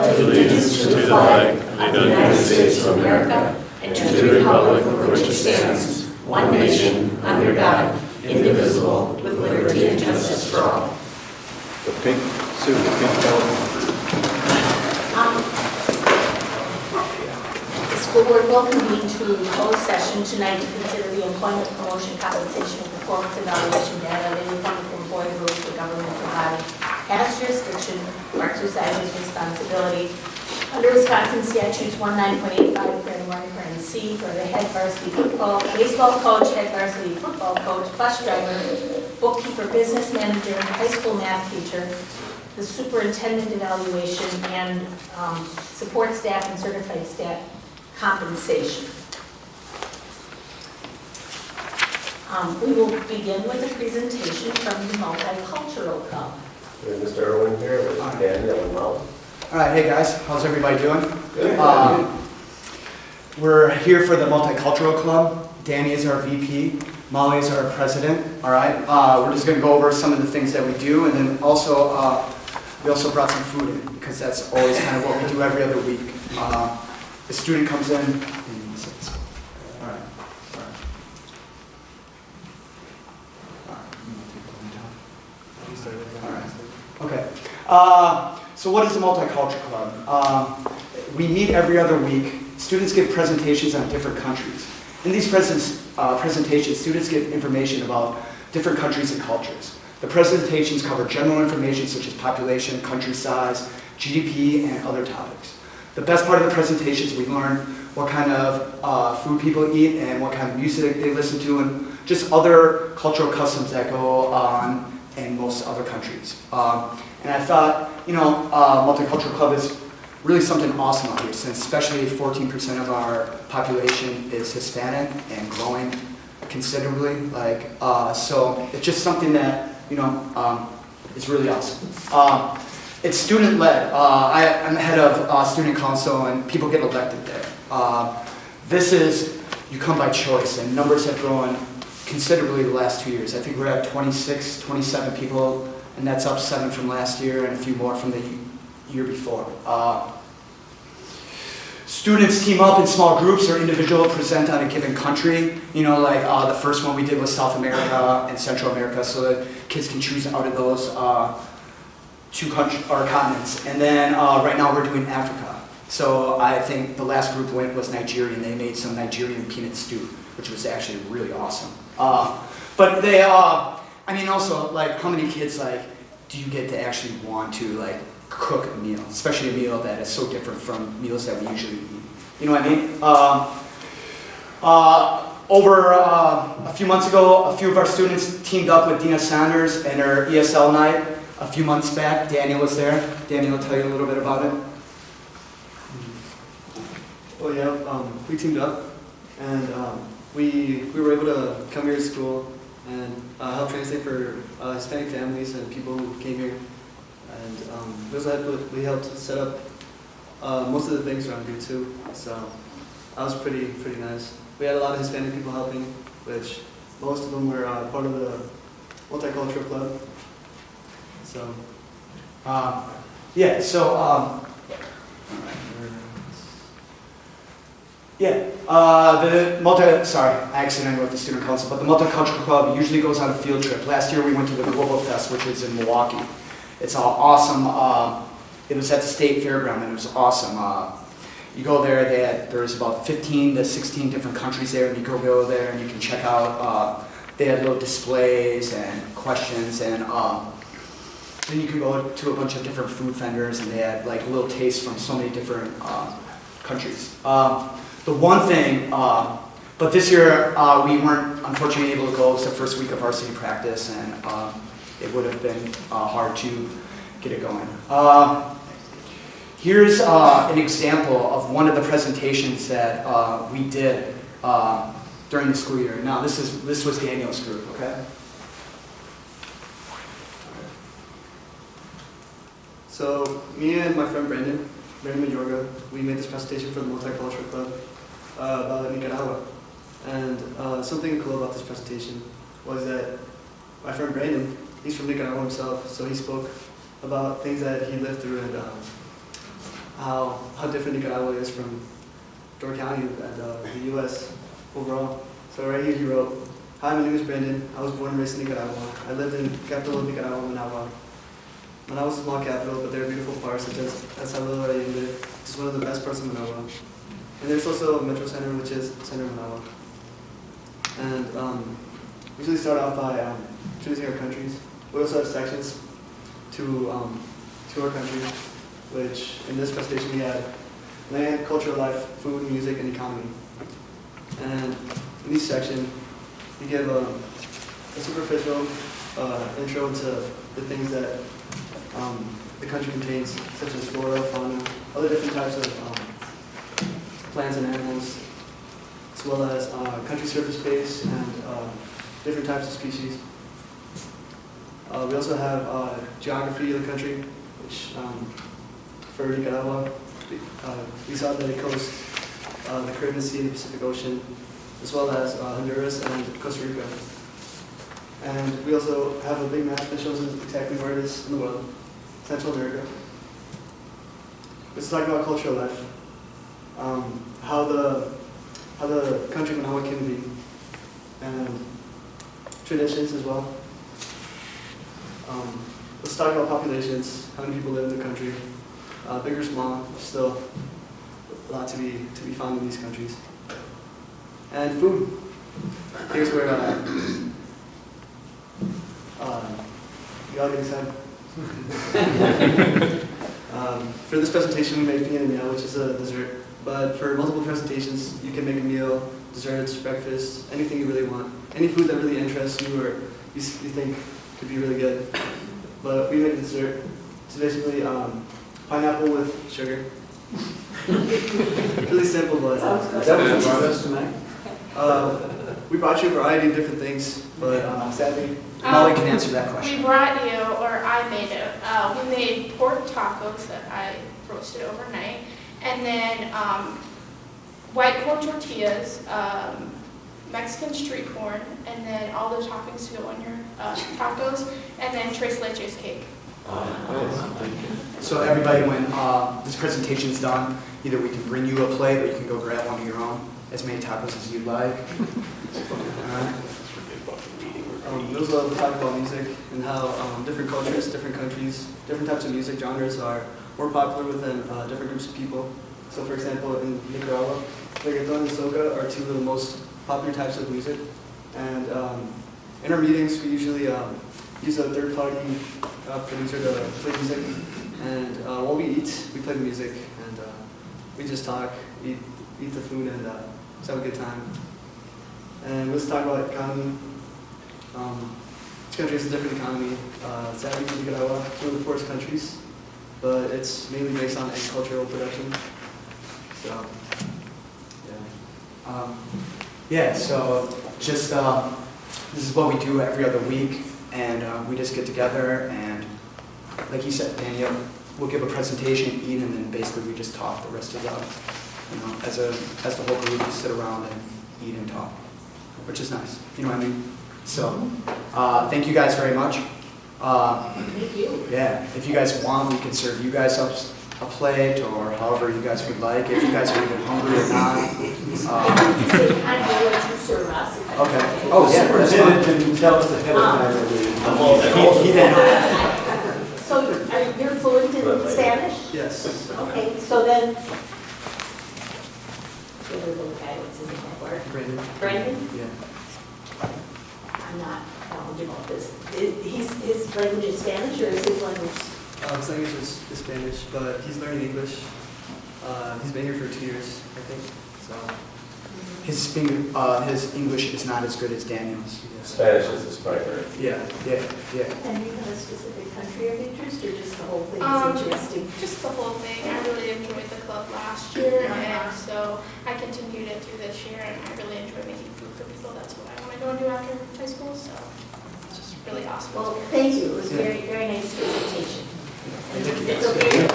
pledge allegiance to the flag of the United States of America and to the republic for which it stands, one nation, under God, indivisible, with liberty and justice for all. The pink suit, the pink color. The school board will convene to closed session tonight to consider the employment, promotion, compensation, and performance evaluation data of any wonderful employee who is the governmental body has jurisdiction or exercises responsibility under Wisconsin statutes 19.85, C, for the head varsity baseball coach, head varsity football coach, bus driver, bookkeeper, business manager, high school math teacher, the superintendent evaluation, and support staff and certified staff compensation. We will begin with a presentation from the Multicultural Club. Mr. Irwin here with Daniel and Molly. All right, hey guys, how's everybody doing? Good. We're here for the Multicultural Club. Danny is our VP, Molly is our president. All right, we're just going to go over some of the things that we do, and then also we also brought some food in because that's always kind of what we do every other week. The student comes in. All right. All right. Okay. So what is the Multicultural Club? We meet every other week. Students give presentations on different countries. In these presentations, students give information about different countries and cultures. The presentations cover general information such as population, country size, GDP, and other topics. The best part of the presentations, we learn what kind of food people eat and what kind of music they listen to, and just other cultural customs that go on in most other countries. And I thought, Multicultural Club is really something awesome out here, since especially 14% of our population is Hispanic and growing considerably. So it's just something that is really awesome. It's student-led. I'm the head of student council, and people get elected there. You come by choice, and numbers have grown considerably the last 2 years. I think we're at 26, 27 people, and that's up 7 from last year and a few more from the year before. Students team up in small groups or individual present on a given country. The first one we did was South America and Central America, so that kids can choose out of those two continents. And then right now we're doing Africa. So I think the last group went was Nigeria, and they made some Nigerian peanut stew, which was actually really awesome. But they, also, how many kids, do you get to actually want to, cook a meal, especially a meal that is so different from meals that we usually eat? You know what I mean? Over a few months ago, a few of our students teamed up with Dina Saunders and her ESL night a few months back. Daniel was there. Daniel will tell you a little bit about it. Well, yeah, we teamed up, and we were able to come here to school and help translate for Hispanic families and people who came here. And we helped set up most of the things around here too. So that was pretty nice. We had a lot of Hispanic people helping, which most of them were part of the Multicultural Club. So I accidentally wrote the student council, but the Multicultural Club usually goes on a field trip. Last year we went to the Global Fest, which is in Milwaukee. It's awesome. It was at the State Fairground, and it was awesome. You go there, there's about 15 to 16 different countries there, and you go there and you can check out, they had little displays and questions, and then you can go to a bunch of different food vendors, and they had little tastes from so many different countries. The one thing, but this year we weren't unfortunately able to go. It was the first week of varsity practice, and it would have been hard to get it going. Here's an example of one of the presentations that we did during the school year. Now this was Daniel's group, okay? So me and my friend Brandon Mayorga, we made this presentation for the Multicultural Club about Nicaragua. And something cool about this presentation was that my friend Brandon, he's from Nicaragua himself, so he spoke about things that he lived through, and how different Nicaragua is from Door County and the U.S. overall. So right here he wrote, "Hi, my name is Brandon. I was born and raised in Nicaragua. I lived in capital of Nicaragua, Managua. Managua is a small capital, but there are beautiful parts such as El Salvador Allende, which is one of the best parts of Managua. And there's also a metro center, which is Center of Managua. And we usually start off by choosing our countries. We also have sections to our country, which in this presentation we had land, cultural life, food, music, and economy. And in each section, we give a superficial intro into the things that the country contains, such as flora, fauna, other different types of plants and animals, as well as country surface space and different types of species. We also have geography of the country, which for Nicaragua, we saw the coast, the Caribbean Sea and the Pacific Ocean, as well as Honduras and Costa Rica. And we also have a big map that shows us exactly where it is in the world, Central America. Let's talk about cultural life, how the country Managua can be, and traditions as well. Let's talk about populations, how many people live in the country, big or small, still a lot to be found in these countries. And food. Here's where we all get excited. For this presentation, we made piña de miel, which is a dessert. But for multiple presentations, you can make a meal, desserts, breakfast, anything you really want. Any food that really interests you or you think could be really good. But we make a dessert. It's basically pineapple with sugar. Really simple, but Is that what you brought us tonight? we brought you a variety of different things, but sadly, Molly can answer that question. We brought you, or I made it, we made pork tacos that I roasted overnight, and then white corn tortillas, Mexican street corn, and then all the toppings to go on your tacos, and then tres leches cake. So everybody, when this presentation's done, either we can bring you a plate or you can go grab one of your own, as many tacos as you'd like. We also talk about music and how different cultures, different countries, different types of music genres are more popular within different groups of people. So for example, in Nicaragua, reggaeton and soca are two of the most popular types of music. And in our meetings, we usually use a third-party producer to play music. And while we eat, we play the music, and we just talk, eat the food, and just have a good time. And let's talk about economy. Each country has a different economy. Sadly, Nicaragua is one of the poorest countries, but it's mainly based on agricultural production. So, Yeah, so just this is what we do every other week, and we just get together and, like you said, Daniel, we'll give a presentation, eat, and then basically we just talk the rest of the, as the whole group, we sit around and eat and talk, which is nice. You know what I mean? So, thank you guys very much. Thank you. Yeah, if you guys want, we can serve you guys up a plate or however you guys would like. If you guys are even hungry or not. I'm going to serve us. Okay. Oh, yeah. Superintendent can tell us ahead of time that He didn't. So you're fluent in Spanish? yes. Okay, so then, the other little guy, what's his name? Brandon. Brandon? Yeah. I'm not knowledgeable about this. His language is Spanish or is his language? His language is Spanish, but he's learning English. He's been here for 2 years, I think. So His English is not as good as Daniel's. Spanish is his primary. Yeah. And you have a specific country of interest or just the whole thing is interesting? Just the whole thing. I really enjoyed the club last year, and so I continued it through this year, and I really enjoy making food for people. That's what I want to go and do after high school, so it's just really awesome. Well, thank you. It was very, very nice presentation. It's okay.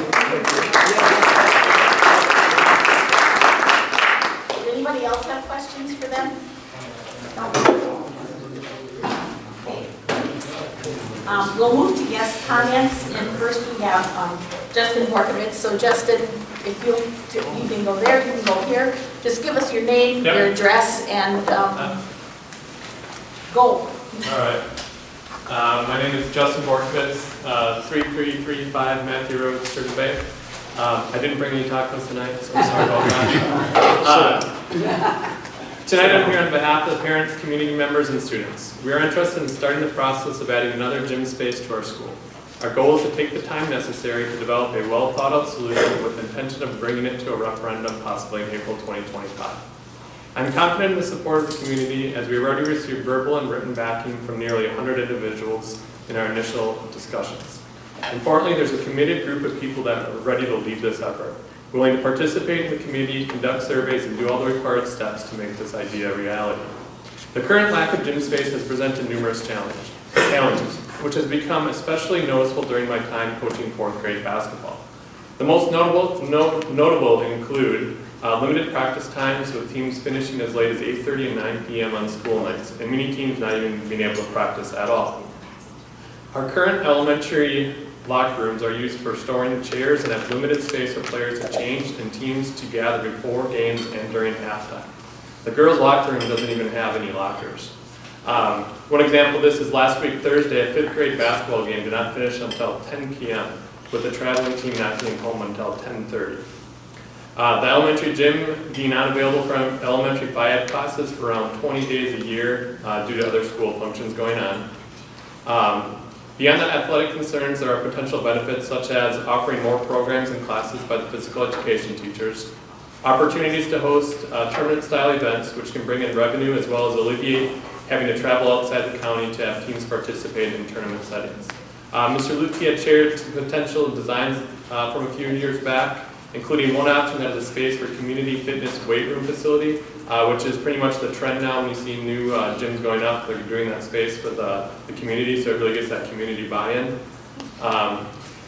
Does anybody else have questions for them? Okay. We'll move to guest comments, and first we have Justin Borkovich. So Justin, if you can go there, you can go here. Just give us your name, Yep. your address, and go. All right. My name is Justin Borkowitz, 3335 Matthew Road, Sturgeon Bay. I didn't bring any tacos tonight, so I'm sorry about that. Tonight I'm here on behalf of the parents, community members, and students. We are interested in starting the process of adding another gym space to our school. Our goal is to take the time necessary to develop a well-thought-out solution with the intention of bringing it to a referendum possibly in April 2025. I'm confident in the support of the community as we've already received verbal and written backing from nearly 100 individuals in our initial discussions. Importantly, there's a committed group of people that are ready to lead this effort, willing to participate in the community, conduct surveys, and do all the required steps to make this idea a reality. The current lack of gym space has presented numerous challenges, which has become especially noticeable during my time coaching 4th grade basketball. The most notable include limited practice times, with teams finishing as late as 8:30 and 9 p.m. on school nights, and many teams not even being able to practice at all. Our current elementary locker rooms are used for storing chairs and have limited space for players to change and teams to gather before games and during halftime. The girls' locker room doesn't even have any lockers. One example of this is last week, Thursday, a 5th grade basketball game did not finish until 10 p.m., with the traveling team not getting home until 10:30. The elementary gym being unavailable for elementary phy-ed classes for around 20 days a year due to other school functions going on. Beyond the athletic concerns, there are potential benefits such as offering more programs and classes by the physical education teachers, opportunities to host tournament-style events which can bring in revenue as well as alleviate having to travel outside the county to have teams participate in tournament settings. Mr. Lutke had shared some potential designs from a few years back, including one option that is a space for community fitness weight room facility, which is pretty much the trend now when you see new gyms going up. They're doing that space for the community, so it really gets that community buy-in.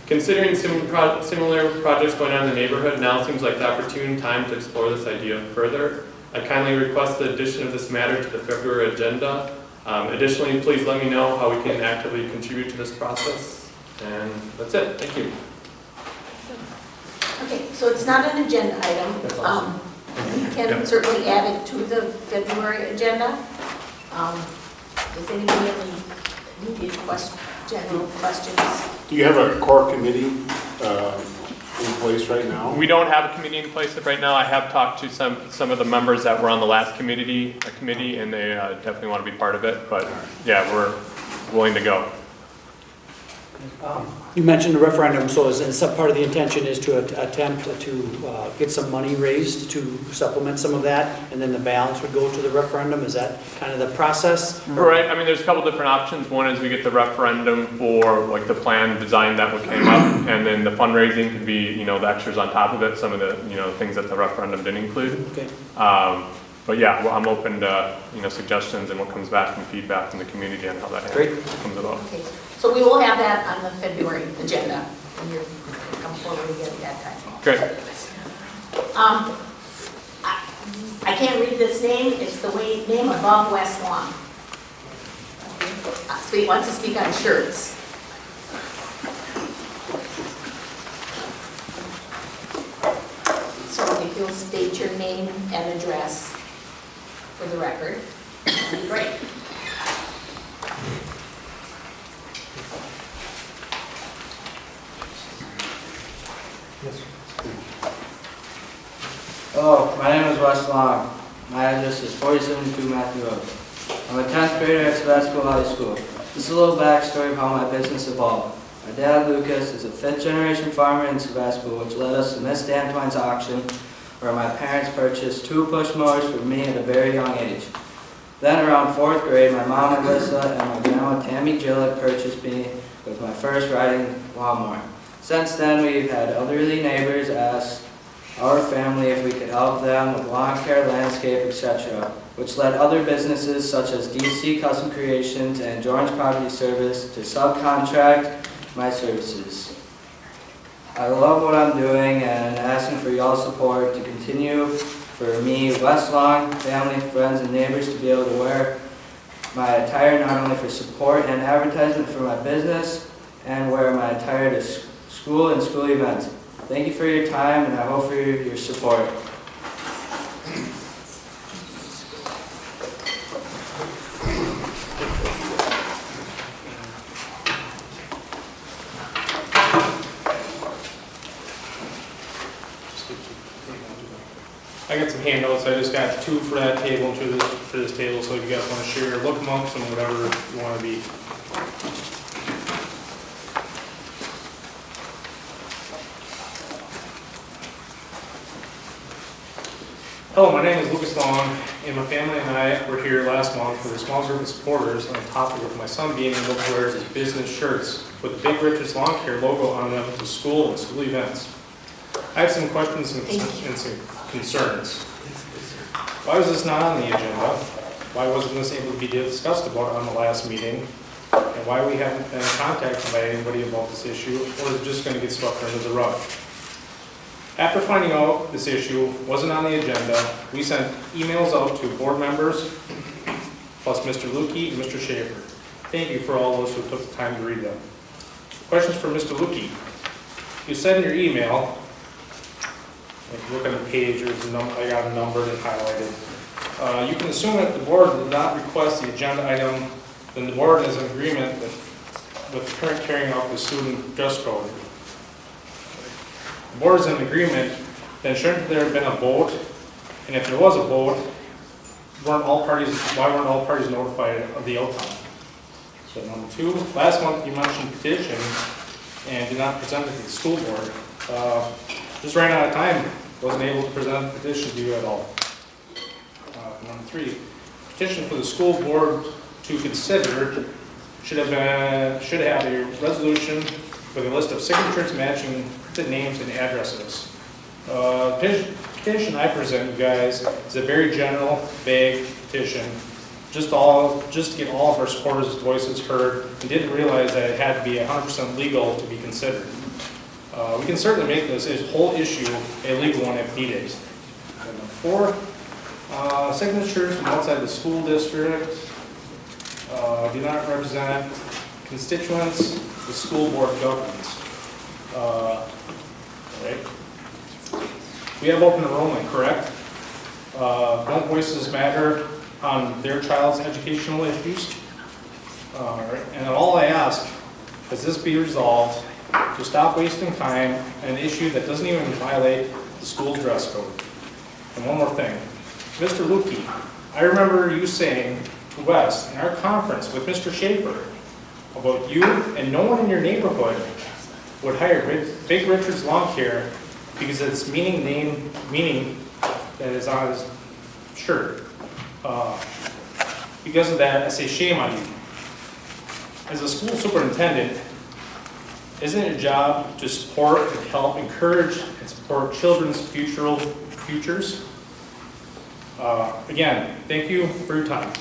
Considering similar projects going on in the neighborhood, now seems like the opportune time to explore this idea further. I kindly request the addition of this matter to the February agenda. Additionally, please let me know how we can actively contribute to this process. And that's it. Thank you. Okay, so it's not an agenda item. We can certainly add it to the February agenda. Does anybody have any immediate general questions? Do you have a core committee in place right now? We don't have a committee in place right now. I have talked to some of the members that were on the last committee, and they definitely want to be part of it. But yeah, we're willing to go. You mentioned the referendum, so some part of the intention is to attempt to get some money raised to supplement some of that, and then the balance would go to the referendum. Is that kind of the process? Right. I mean, there's a couple different options. One is we get the referendum for like the plan design that came up, and then the fundraising could be, the extras on top of it. Some of the, things that the referendum didn't include. Okay. But yeah, well, I'm open to, suggestions and what comes back from feedback from the community on how that comes about. Okay, so we will have that on the February agenda, and you're come forward again at that time. Great. I can't read this name. It's the name above West Lawn. So he wants to speak on shirts. So if you'll state your name and address for the record, that'd be great. Hello, my name is Wes Long. My address is 4072 Matthew Road. I'm a 10th grader at Sevastopol High School. This is a little backstory of how my business evolved. My dad, Lucas, is a 5th generation farmer in Sevastopol, which led us to Miss Dantoine's auction, where my parents purchased 2 push mowers for me at a very young age. Then around 4th grade, my mom Alyssa and my grandma Tammy Gillett purchased me with my first riding lawnmower. Since then, we've had elderly neighbors ask our family if we could help them with lawn care, landscape, etc., which led other businesses such as DC Custom Creations and George Property Service to subcontract my services. I love what I'm doing and asking for y'all's support to continue for me, Wes Long, family, friends, and neighbors to be able to wear my attire not only for support and advertisement for my business, and wear my attire to school and school events. Thank you for your time, and I hope for your support. I got some handouts, I just got 2 for that table and 2 for this table, so if you guys want to share, look amongst them, whatever you want to be. Hello, my name is Lucas Long, and my family and I were here last month with a small group of supporters on the topic of my son being able to wear his business shirts with the Big Richard's Lawn Care logo on them to school and school events. I have some questions and some concerns. Why was this not on the agenda? Why wasn't this able to be discussed about on the last meeting? And why we haven't been contacted by anybody about this issue, or is it just going to get swept under the rug? After finding out this issue wasn't on the agenda, we sent emails out to board members, plus Mr. Lukey and Mr. Schaefer. Thank you for all those who took the time to read them. Questions for Mr. Lukey. You said in your email, if you look on the page, I got it numbered and highlighted. You can assume that the board did not request the agenda item, then the board is in agreement with the current carrying out the student dress code. The board is in agreement, then shouldn't there have been a vote? And if there was a vote, why weren't all parties notified of the outcome? So number 2, last month you mentioned petition and did not present it to the school board. Just ran out of time, wasn't able to present a petition to you at all. Number 3, petition for the school board to consider should have a resolution with a list of signatures matching printed names and addresses. Petition I present you guys is a very general, vague petition, just to get all of our supporters' voices heard, and didn't realize that it had to be 100% legal to be considered. We can certainly make this whole issue a legal one if needed. And number 4, signatures from outside the school district do not represent constituents the school board governs. Right? We have open enrollment, correct? Don't voices matter on their child's educational issues? And all I ask is this be resolved to stop wasting time on an issue that doesn't even violate the school's dress code. And one more thing. Mr. Lukey, I remember you saying to Wes in our conference with Mr. Schaefer about you and no one in your neighborhood would hire Big Richard's Lawn Care because of its meaning that is on his shirt. Because of that, I say shame on you. As a school superintendent, isn't it your job to support and help encourage and support children's futures? Again, thank you for your time.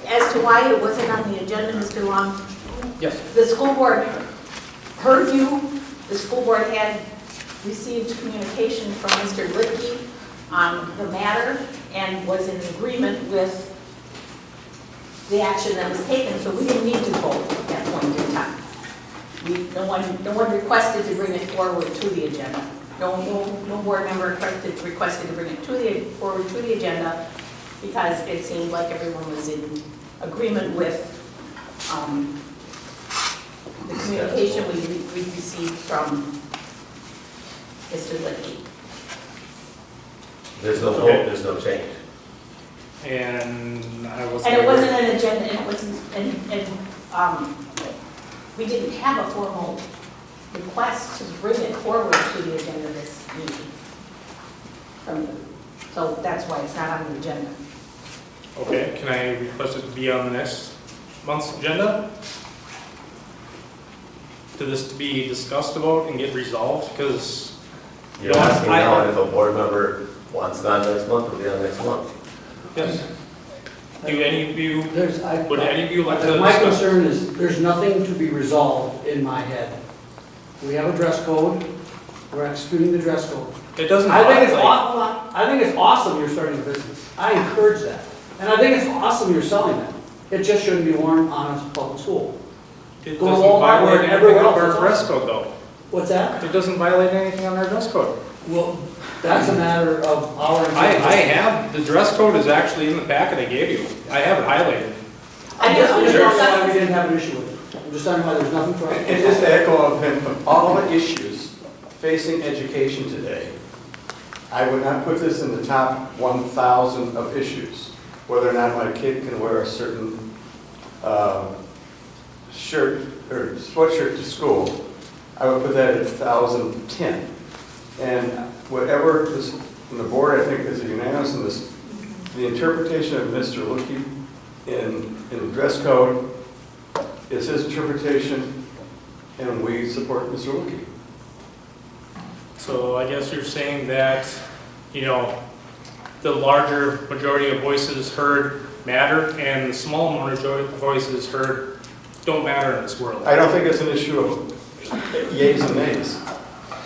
As to why it wasn't on the agenda, Mr. Long, Yes. the school board heard you. The school board had received communication from Mr. Litkey on the matter and was in agreement with the action that was taken, so we didn't need to vote at that point in time. No one requested to bring it forward to the agenda. No board member requested to bring it forward to the agenda because it seemed like everyone was in agreement with the communication we received from Mr. Litkey. There's no vote, there's no change. And it wasn't an agenda, and it wasn't, and we didn't have a formal request to bring it forward to the agenda this meeting from you. So that's why it's not on the agenda. Okay, can I request it to be on the next month's agenda? To this to be discussed about and get resolved, because You're asking now if a board member wants it on next month, it'll be on next month. yes. Do any of you, Would would any of you like to My discuss? concern is, there's nothing to be resolved in my head. We have a dress code, we're executing the dress code. It doesn't. I think it's violate- I think it's awesome you're starting a business. I encourage that. And I think it's awesome you're selling that. it just shouldn't be worn on a public school. It Go to doesn't Walmart, violate where anything everywhere of else our is dress also. code though. What's that? It doesn't violate anything on our dress code. Well, that's a matter of our. I have, the dress code is actually in the packet I gave you. I have it highlighted. I'm just wondering why we There's- didn't have an issue with it. I'm just wondering why there's nothing for us. And just to echo of him, of all the issues facing education today, I would not put this in the top 1,000 of issues. Whether or not my kid can wear a certain shirt or sweatshirt to school, I would put that at 1,010. And whatever this, and the board I think is unanimous in this, the interpretation of Mr. Lukey in the dress code is his interpretation, and we support Mr. Lukey. So I guess you're saying that, you know, the larger majority of voices heard matter and the small majority of voices heard don't matter in this world. I don't think it's an issue of yays and nays.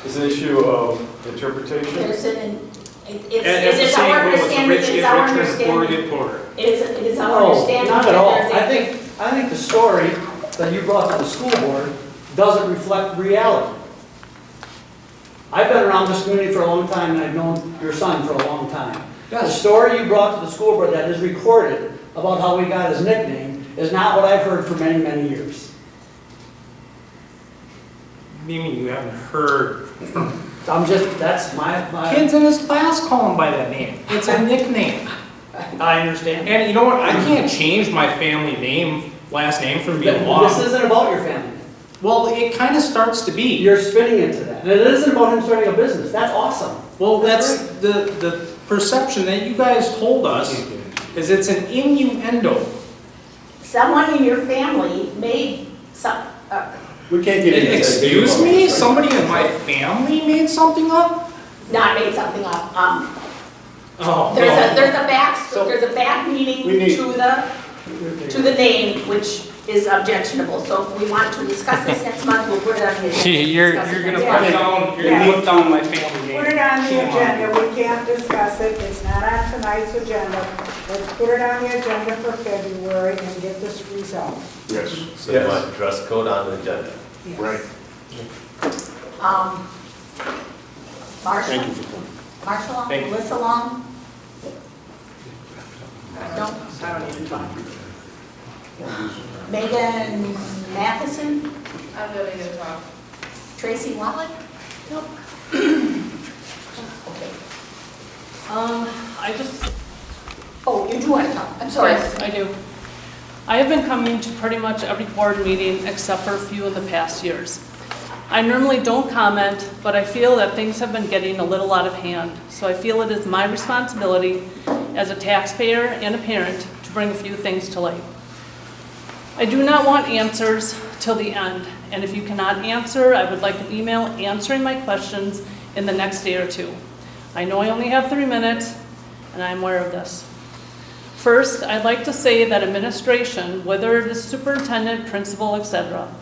It's an issue of interpretation. There's an, As it the is saying our goes, the understanding, rich it is get our richer and the poor understanding, get poorer. it is our No, understanding. not at all. that there's a- I think the story that you brought to the school board doesn't reflect reality. I've been around this community for a long time, and I've known your son for a long time. The story you brought to the school board that is recorded about how we got his nickname is not what I've heard for many, many years. What do you mean you haven't heard? That's my. Kids in his class call him by that name. It's a nickname. I understand. And you know what? I can't change my family name, last name from being long. This isn't about your family. Well, it kind of starts to be. You're spinning into that. And it isn't about him starting a business. That's awesome. Well, that's the perception that you guys told us is it's an innuendo. Someone in your family made some, We can't get into that. Excuse me? Somebody in my family made something up? not made something up, Oh, there's no. there's a back meaning We need- to the name, which is objectionable. So if we want to discuss this next month, we'll put it on the agenda. You're Discuss it gonna next put month. down, you're gonna put down my family name. Put it on the Come agenda, we can't discuss it, it's not on tonight's agenda. Let's put it on the agenda for February and get this resolved. Yes, So you want dress code on the agenda? Yes. right. Marshall, Thank you for coming. Marshall Long, Thank you. Melissa Long? No? I don't even talk. Megan Matheson? I'm really gonna talk. Tracy Wallach? Nope. Okay. I just, Oh, you do want to talk, I'm sorry. yes, I do. I have been coming to pretty much every board meeting except for a few in the past years. I normally don't comment, but I feel that things have been getting a little out of hand, so I feel it is my responsibility as a taxpayer and a parent to bring a few things to light. I do not want answers till the end, and if you cannot answer, I would like an email answering my questions in the next day or two. I know I only have 3 minutes, and I'm aware of this. First, I'd like to say that administration, whether it is superintendent, principal, etc.,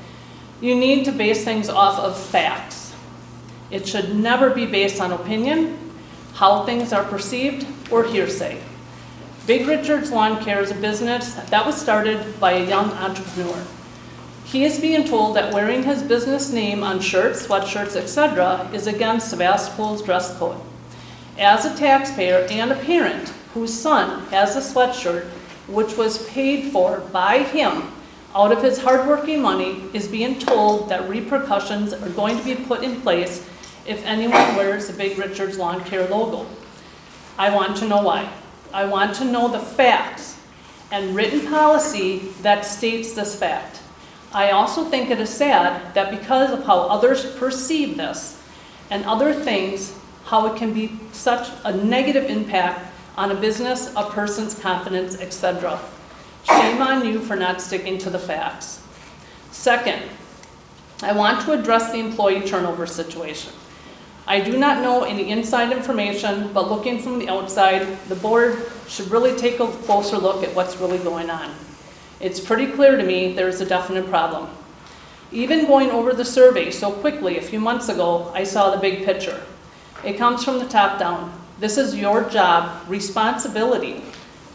you need to base things off of facts. It should never be based on opinion, how things are perceived, or hearsay. Big Richard's Lawn Care is a business that was started by a young entrepreneur. He is being told that wearing his business name on shirts, sweatshirts, etc. is against Sevastopol's dress code. As a taxpayer and a parent whose son has a sweatshirt which was paid for by him out of his hardworking money is being told that repercussions are going to be put in place if anyone wears the Big Richard's Lawn Care logo. I want to know why. I want to know the facts and written policy that states this fact. I also think it is sad that because of how others perceive this and other things, how it can be such a negative impact on a business, a person's confidence, etc. Shame on you for not sticking to the facts. Second, I want to address the employee turnover situation. I do not know any inside information, but looking from the outside, the board should really take a closer look at what's really going on. It's pretty clear to me there's a definite problem. Even going over the survey so quickly a few months ago, I saw the big picture. It comes from the top down. This is your job, responsibility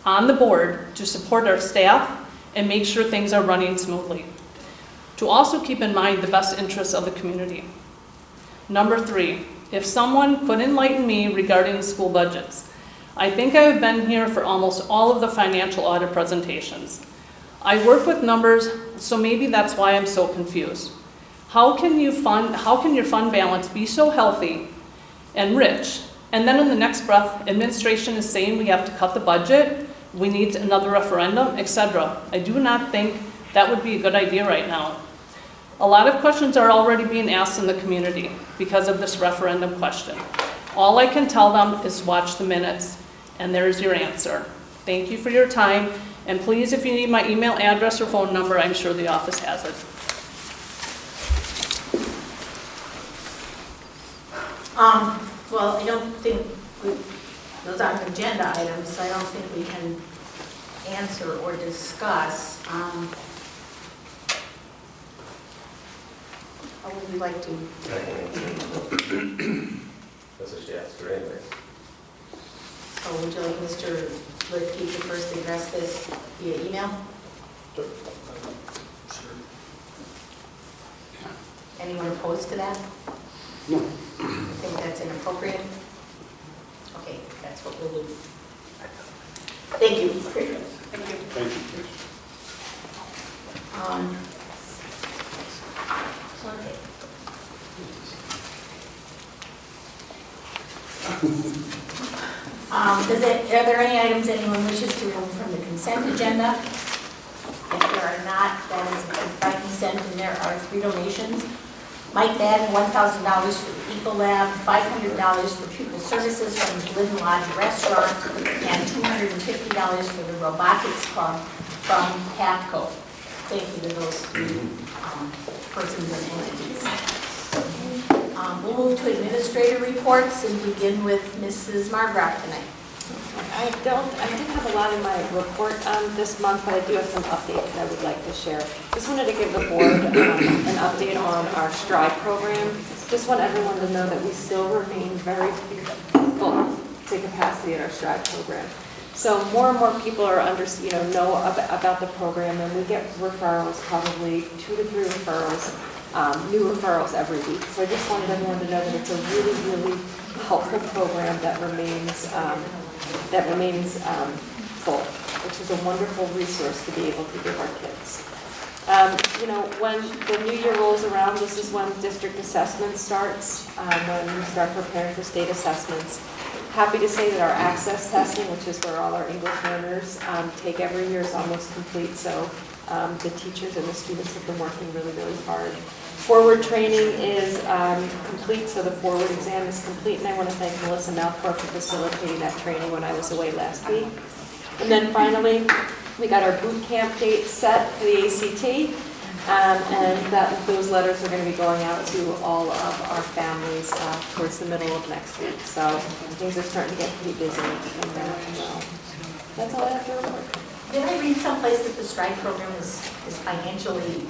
on the board to support our staff and make sure things are running smoothly. To also keep in mind the best interests of the community. Number 3, if someone could enlighten me regarding school budgets. I think I have been here for almost all of the financial audit presentations. I work with numbers, so maybe that's why I'm so confused. How can your fund balance be so healthy and rich, and then in the next breath, administration is saying we have to cut the budget, we need another referendum, etc. I do not think that would be a good idea right now. A lot of questions are already being asked in the community because of this referendum question. All I can tell them is watch the minutes, and there's your answer. Thank you for your time, and please, if you need my email address or phone number, I'm sure the office has it. Well, I don't think those aren't agenda items, so I don't think we can answer or discuss. How would we like to? That's what she asked her anyway. So would you like Mr. Lipke to first address this via email? Sure. Anyone opposed to that? No. I think that's inappropriate. Okay, that's what we'll do. Thank you. Thank you. Are there any items anyone wishes to remove from the consent agenda? If there are not, that is by consent, and there are 3 donations. Mike Madden, $1,000 for the Eco Lab, $500 for pupil services from the Glidden Lodge Restaurant, and $250 for the Robotics Club from PAPCO. Thank you to those 3 persons and entities. We'll move to administrator reports and begin with Mrs. Margraf tonight. I didn't have a lot in my report this month, but I do have some updates that I would like to share. Just wanted to give the board an update on our STRIDE program. Just want everyone to know that we still remain very full to capacity in our STRIDE program. So more and more people are know about the program, and we get referrals, probably 2 to 3 referrals, new referrals every week. So I just wanted everyone to know that it's a really, really helpful program that remains full, which is a wonderful resource to be able to give our kids. When the new year rolls around, this is when district assessment starts, when we start preparing for state assessments. Happy to say that our access testing, which is where all our English learners take every year, is almost complete. So the teachers and the students have been working really, really hard. Forward training is complete, so the forward exam is complete, and I want to thank Melissa Malcor for facilitating that training when I was away last week. And then finally, we got our boot camp dates set for the ACT, and those letters are going to be going out to all of our families towards the middle of next week. So things are starting to get pretty busy, and that's all I have to report. Did I read someplace that the STRIDE program is financially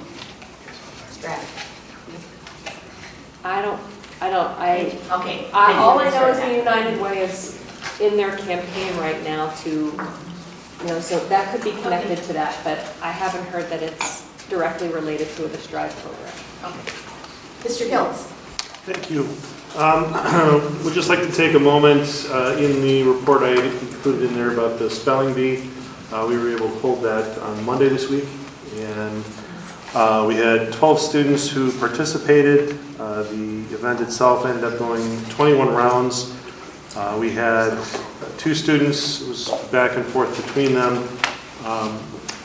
strapped? Okay. All I know is the United Way is in their campaign right now to, so that could be connected to that, but I haven't heard that it's directly related to the STRIDE program. Okay. Mr. Hills. Thank you. Would just like to take a moment in the report I included in there about the spelling bee. We were able to hold that on Monday this week, and we had 12 students who participated. The event itself ended up going 21 rounds. We had 2 students, it was back and forth between them.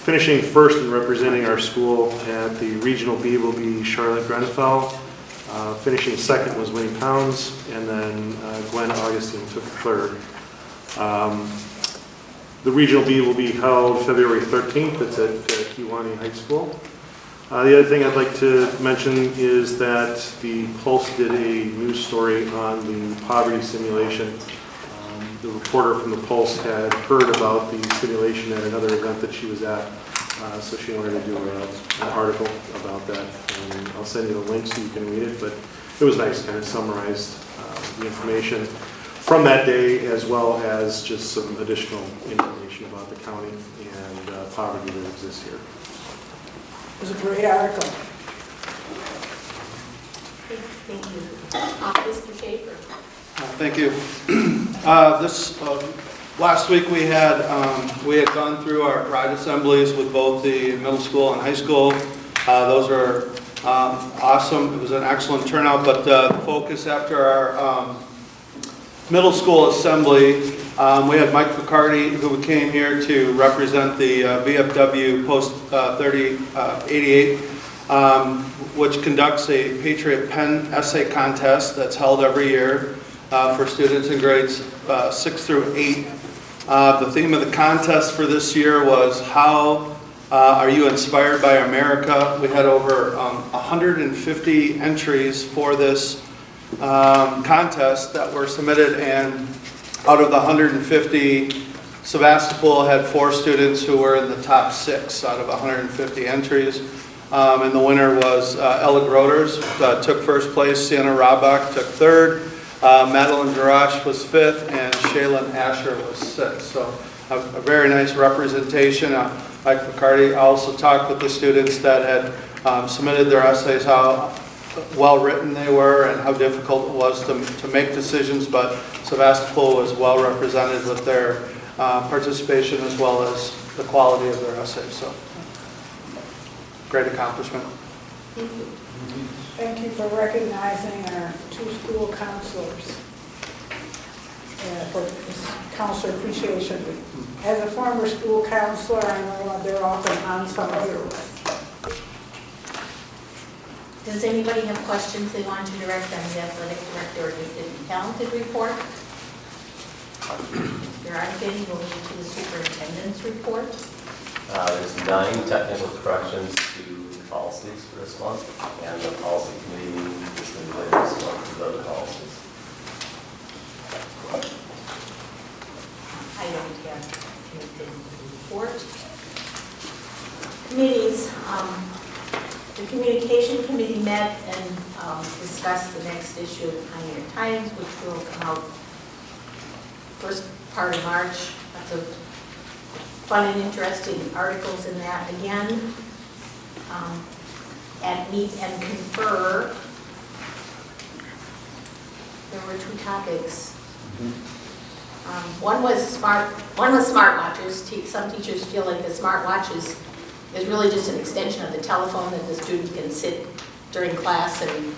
Finishing first and representing our school at the regional bee will be Charlotte Grenfell. Finishing second was Winnie Pounds, and then Gwen Augustine took third. The regional bee will be held February 13th. It's at Kiwani High School. The other thing I'd like to mention is that the Pulse did a news story on the poverty simulation. The reporter from the Pulse had heard about the simulation at another event that she was at, so she wanted to do an article about that. And I'll send you the link so you can read it, but it was nice, kind of summarized the information. from that day, as well as just some additional information about the county and poverty that exists here. It was a great article. Thank you. Mr. Schaefer. Thank you. Last week we had gone through our pride assemblies with both the middle school and high school. Those are awesome. It was an excellent turnout, but the focus after our middle school assembly, we had Mike McCarty, who came here to represent the VFW Post 3088, which conducts a Patriot Pen Essay Contest that's held every year for students in grades 6 through 8. The theme of the contest for this year was how are you inspired by America? We had over 150 entries for this contest that were submitted, and out of the 150, Sevastopol had 4 students who were in the top 6 out of 150 entries. And the winner was Ella Groders, took first place, Sienna Robach took third, Madeline Garash was 5th, and Shaylin Asher was 6th. So a very nice representation. Mike McCarty also talked with the students that had submitted their essays, how well written they were and how difficult it was to make decisions, but Sevastopol was well represented with their participation as well as the quality of their essays. So great accomplishment. Thank you. Thank you for recognizing our 2 school counselors for this Counselor Appreciation Week. As a former school counselor, I know they're often unsung heroes. Does anybody have questions they want to direct on the athletic director or gifted and talented report? If there aren't any, we'll move to the superintendent's report. There's 9 technical corrections to policies for this month, and the policy committee meeting is going to be later this month for those policies. I don't have anything to report. Committees, the communication committee met and discussed the next issue of the Pioneer Times, which will come out first part of March. Lots of fun and interesting articles in that again. At Meet and Confer, there were 2 topics. One was smartwatches. Some teachers feel like the smartwatch is really just an extension of the telephone that the student can sit during class and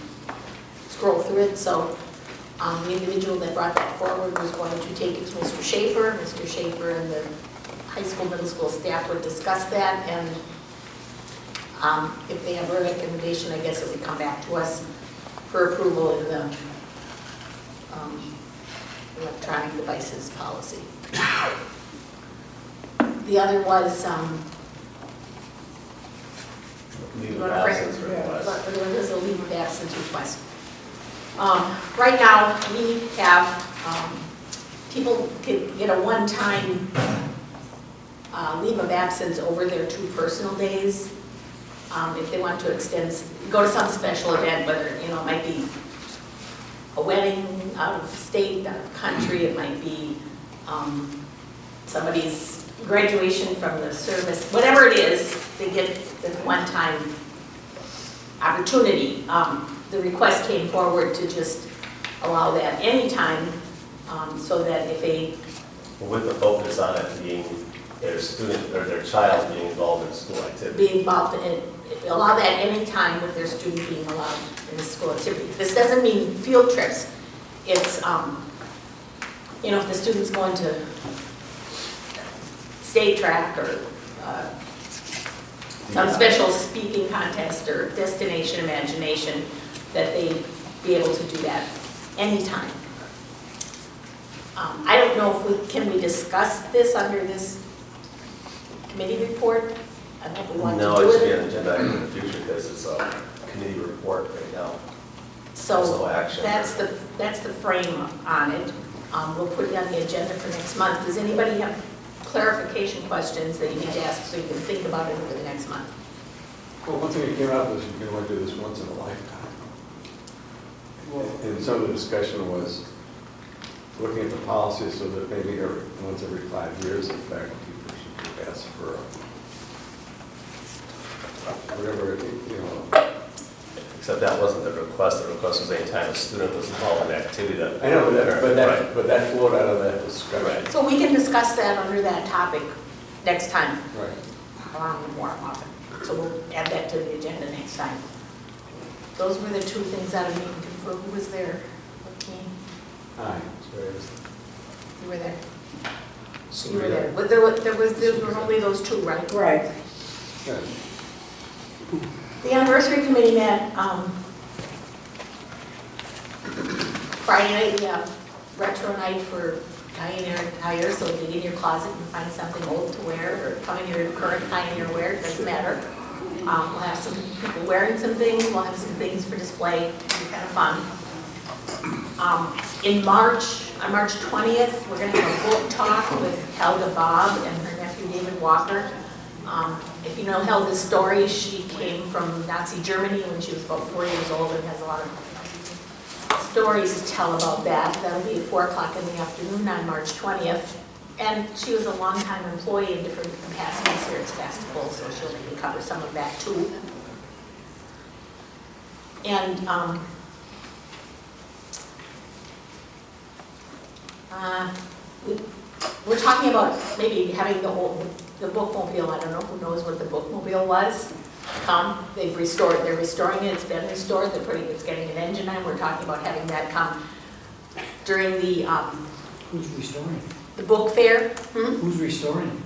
scroll through it. So the individual that brought that forward was going to take it to Mr. Schaefer. Mr. Schaefer and the high school, middle school staff would discuss that, and if they have a recommendation, I guess it would come back to us for approval in the electronic devices policy. The other was Leave of absence request. there was a leave of absence request. Right now, we have people can get a one-time leave of absence over their 2 personal days. If they want to extend, go to some special event, whether it might be a wedding out of state, out of country, it might be somebody's graduation from the service, whatever it is, they get the one-time opportunity. The request came forward to just allow that anytime, so that if With the focus on it being their student or their child being involved in school activity. Allow that any time with their student being allowed in the school activity. This doesn't mean field trips. It's, if the student's going to state track or some special speaking contest or destination imagination, that they be able to do that anytime. I don't know if can we discuss this under this committee report? I don't know if we want to do it. No, it should be an agenda item in the future because it's a committee report right now. So there's no action. that's the frame on it. We'll put it on the agenda for next month. Does anybody have clarification questions that you need to ask so you can think about it over the next month? Well, one thing that came out of this, you can only do this once in a lifetime. And some of the discussion was, looking at the policy so that maybe once every 5 years, the faculty person could ask for whatever, you know. Except that wasn't the request. The request was any time a student was involved in an activity that. I know, Right. but that flowed out of that discussion. Right. So we can discuss that under that topic next time, Right. around more often. So we'll add that to the agenda next time. Those were the two things out of meeting confirmed. Who was there? Okay. Aye. You were there. You were there. But there were only those two, right? Right. Good. The anniversary committee met Friday night. We have retro night for Pioneer attire, so dig in your closet and find something old to wear, or come in your current Pioneer wear, it doesn't matter. We'll have some people wearing some things, we'll have some things for display, it'll be kind of fun. In March, on March 20th, we're going to have a book talk with Helga Bob and her nephew David Walker. If you know Helga's story, she came from Nazi Germany when she was about 4 years old and has a lot of stories to tell about that. That'll be at 4 o'clock in the afternoon on March 20th. And she was a longtime employee in different capacities here at Sevastopol, so she'll maybe cover some of that too. And we're talking about maybe having the bookmobile. I don't know who knows what the bookmobile was. They're restoring it, it's been restored, it's getting an engine on. We're talking about having that come during the Who's restoring? The book fair. Who's restoring?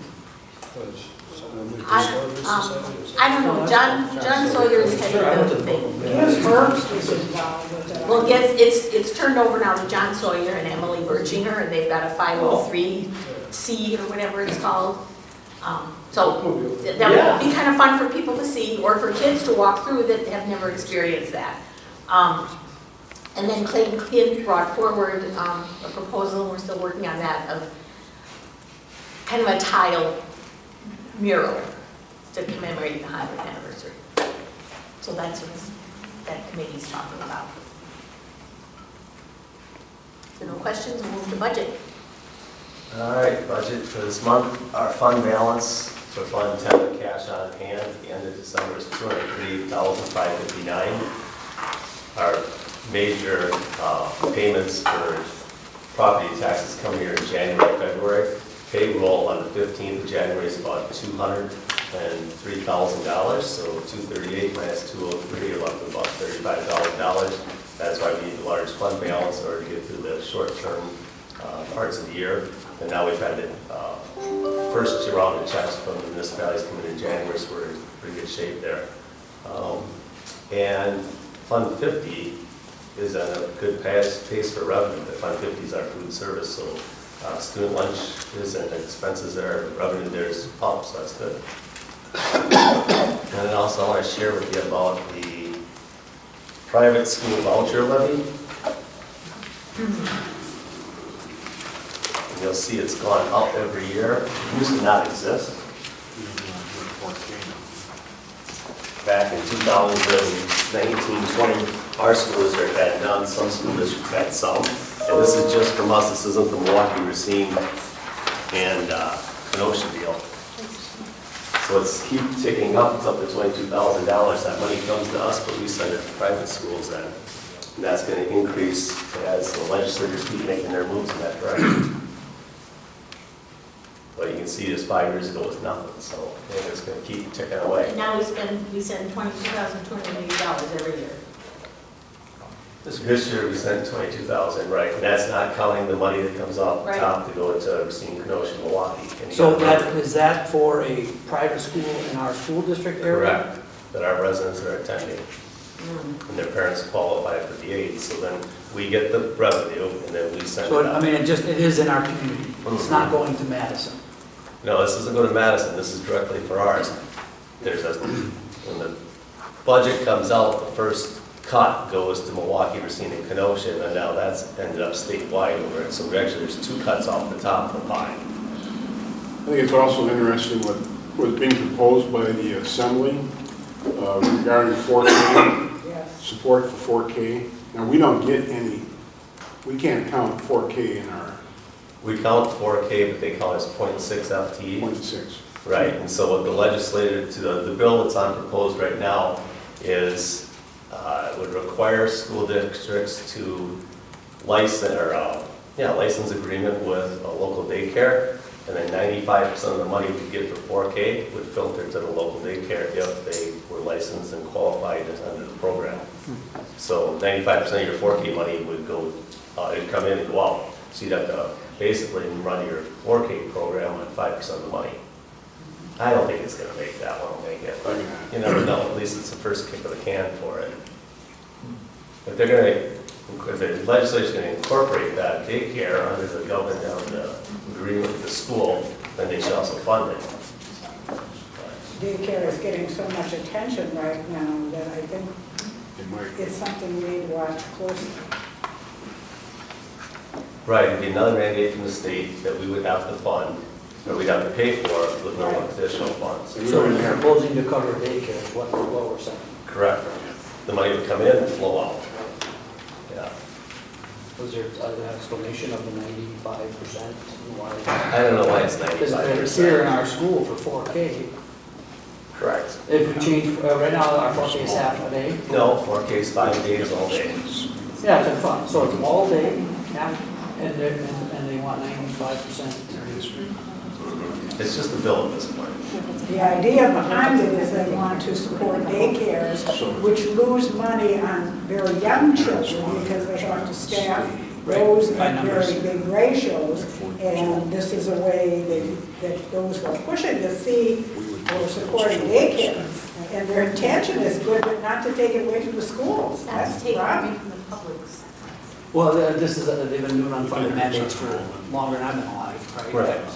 I don't know, John Sawyer is heading the thing. Yes, Herbst is involved with that. Well, it's turned over now to John Sawyer and Emily Berchinger, and they've got a 503C or whatever it's called. So that would be kind of fun for people to see, or for kids to walk through that have never experienced that. And then Clayton Clint brought forward a proposal, and we're still working on that, of kind of a tile mural to commemorate the 100th anniversary. So that's what that committee's talking about. So no questions, we'll move to budget. All right, budget for this month. Our fund balance for Fund 10 cash on hand at the end of December is $203,559. Our major payments for property taxes come here in January, February. Payroll on the 15th of January is about $203,000, so 238 minus 203, you're left with about $35,000. That's why we need a large fund balance in order to get through the short-term parts of the year. And now we've had the first round of checks from the municipalities coming in January, so we're in pretty good shape there. And Fund 50 is on a good pace for revenue. The Fund 50 is our food service, so student lunch is and expenses there, revenue there is up, so that's good. And then also I want to share with you about the private school voucher levy. And you'll see it's gone up every year. It used to not exist. Back in 2019-20, our school district had none, some school districts had some. And this is just from us, this isn't the Milwaukee, Racine, and Kenosha deal. So it's keep ticking up, it's up to $22,000. That money comes to us, but we send it to private schools then. And that's going to increase as the legislators keep making their moves in that direction. But you can see just 5 years ago was nothing, so I think it's going to keep ticking away. And now we send $22,280 every year. This year we sent $22,000, right, and that's not counting the money that comes off the top to go to Racine, Kenosha, Milwaukee. So is that for a private school in our school district area? Correct, that our residents are attending, and their parents qualify for the aid, so then we get the revenue, and then we send So, it out. I mean, it is in our community. It's not going to Madison. No, this doesn't go to Madison, this is directly for ours. When the budget comes out, the first cut goes to Milwaukee, Racine, and Kenosha, and then now that's ended up statewide over it. So there's 2 cuts off the top of the pie. I think it's also interesting what was being proposed by the Assembly regarding 4K, support for 4K. Now, we don't get any We can't count 4K in our We count 4K, but they count as 0.6 FTE. 0.6. Right, and so what the legislature, the bill that's on proposed right now is, would require school districts to license agreement with a local daycare, and then 95% of the money we get for 4K would filter to the local daycare if they were licensed and qualified as under the program. So 95% of your 4K money would go, it'd come in and go out. So you'd have to basically run your 4K program on 5% of the money. I don't think it's gonna make that one make it, but you never know, at least it's the first kick of the can for it. If they're gonna, if the legislature's gonna incorporate that daycare under the government of the agreement with the school, then they should also fund it. Daycare is getting so much attention right now that I think it's something we need to watch closely. Right, it'd be another mandate from the state that we would have to fund, or we'd have to pay for with no additional funds. So you're proposing to cover daycare, is what we're saying. Correct. The money would come in and flow out. Yeah. Was there an explanation of the 95%? Why? I don't know why it's Because 95%. it's here in our school for 4K. Correct. If we change, right now our 4K is half a day. No, 4K is 5 days all day. Yeah, it's fun. So it's all day, and they want 95%. It's just a bill at this point. The idea behind it is they want to support daycares, which lose money on very young children because they have to staff those at very big ratios. And this is a way that those who are pushing to see or supporting daycares. And their intention is good, but not to take it away from the schools. That's That's taken the away problem. from the public's. Well, this is, they've been doing unfunded mandates for longer than I've been alive, right? Right.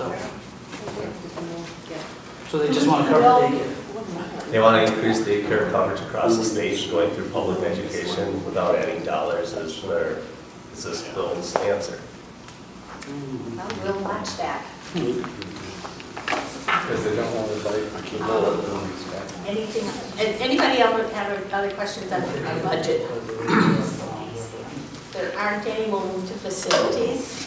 So they just want to cover daycare. They want to increase daycare coverage across the state, going through public education without adding dollars is this bill's answer. Well, we'll watch that. Because they don't want to bite the bullet. Anything, anybody else have other questions on the budget? There aren't any, we'll move to facilities.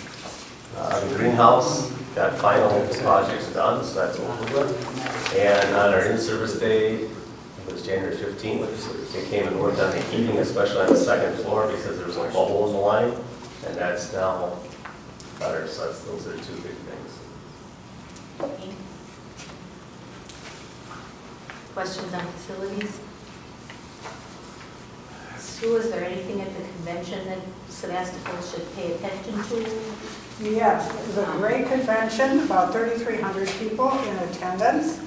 The greenhouse got final projects done, so that's over with. And on our in-service day, it was January 15th, they came and worked on the heating, especially on the second floor because there was a bubble in the line, and that's now better, so those are two big things. Questions on facilities? Sue, is there anything at the convention that Sevastopol should pay attention to? Yes, it was a great convention, about 3,300 people in attendance.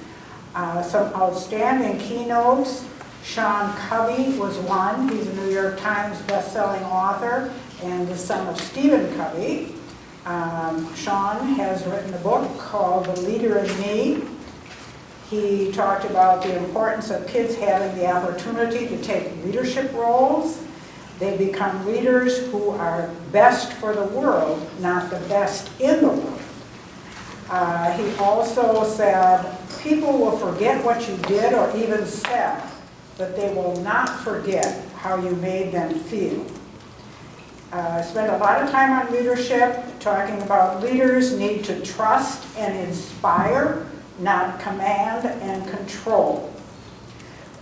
Some outstanding keynotes. Sean Covey was one. He's a New York Times best-selling author and the son of Stephen Covey. Sean has written a book called The Leader in Me. He talked about the importance of kids having the opportunity to take leadership roles. They become leaders who are best for the world, not the best in the world. He also said, people will forget what you did or even said, but they will not forget how you made them feel. Spent a lot of time on leadership, talking about leaders need to trust and inspire, not command and control.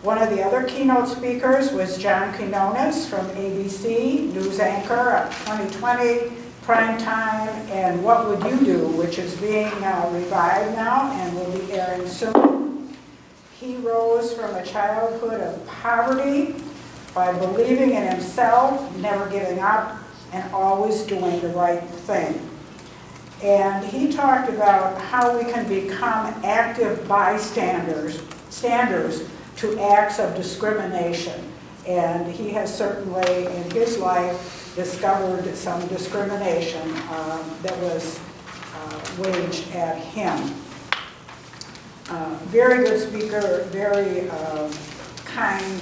One of the other keynote speakers was John Quinones from ABC, news anchor at 2020, Prime Time, and What Would You Do, which is being revived now and will be airing soon. He rose from a childhood of poverty by believing in himself, never giving up, and always doing the right thing. And he talked about how we can become active bystanders to acts of discrimination. And he has certainly, in his life, discovered some discrimination that was waged at him. Very good speaker, very kind,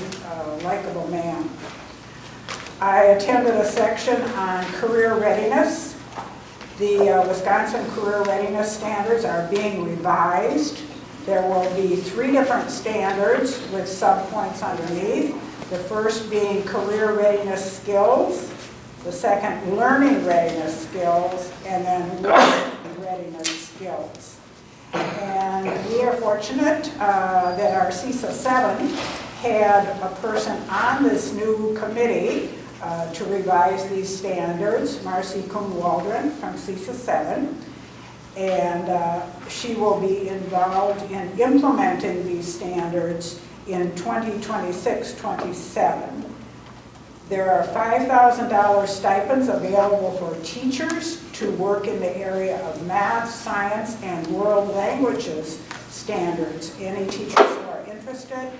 likable man. I attended a section on career readiness. The Wisconsin Career Readiness Standards are being revised. There will be 3 different standards with subpoints underneath. The first being career readiness skills, The second, learning readiness skills, and then learning readiness skills. And we are fortunate that our CISA 7 had a person on this new committee to revise these standards, Marcy Kuhn-Waldron from CISA 7. And she will be involved in implementing these standards in 2026-27. There are $5,000 stipends available for teachers to work in the area of math, science, and world languages standards. Any teachers who are interested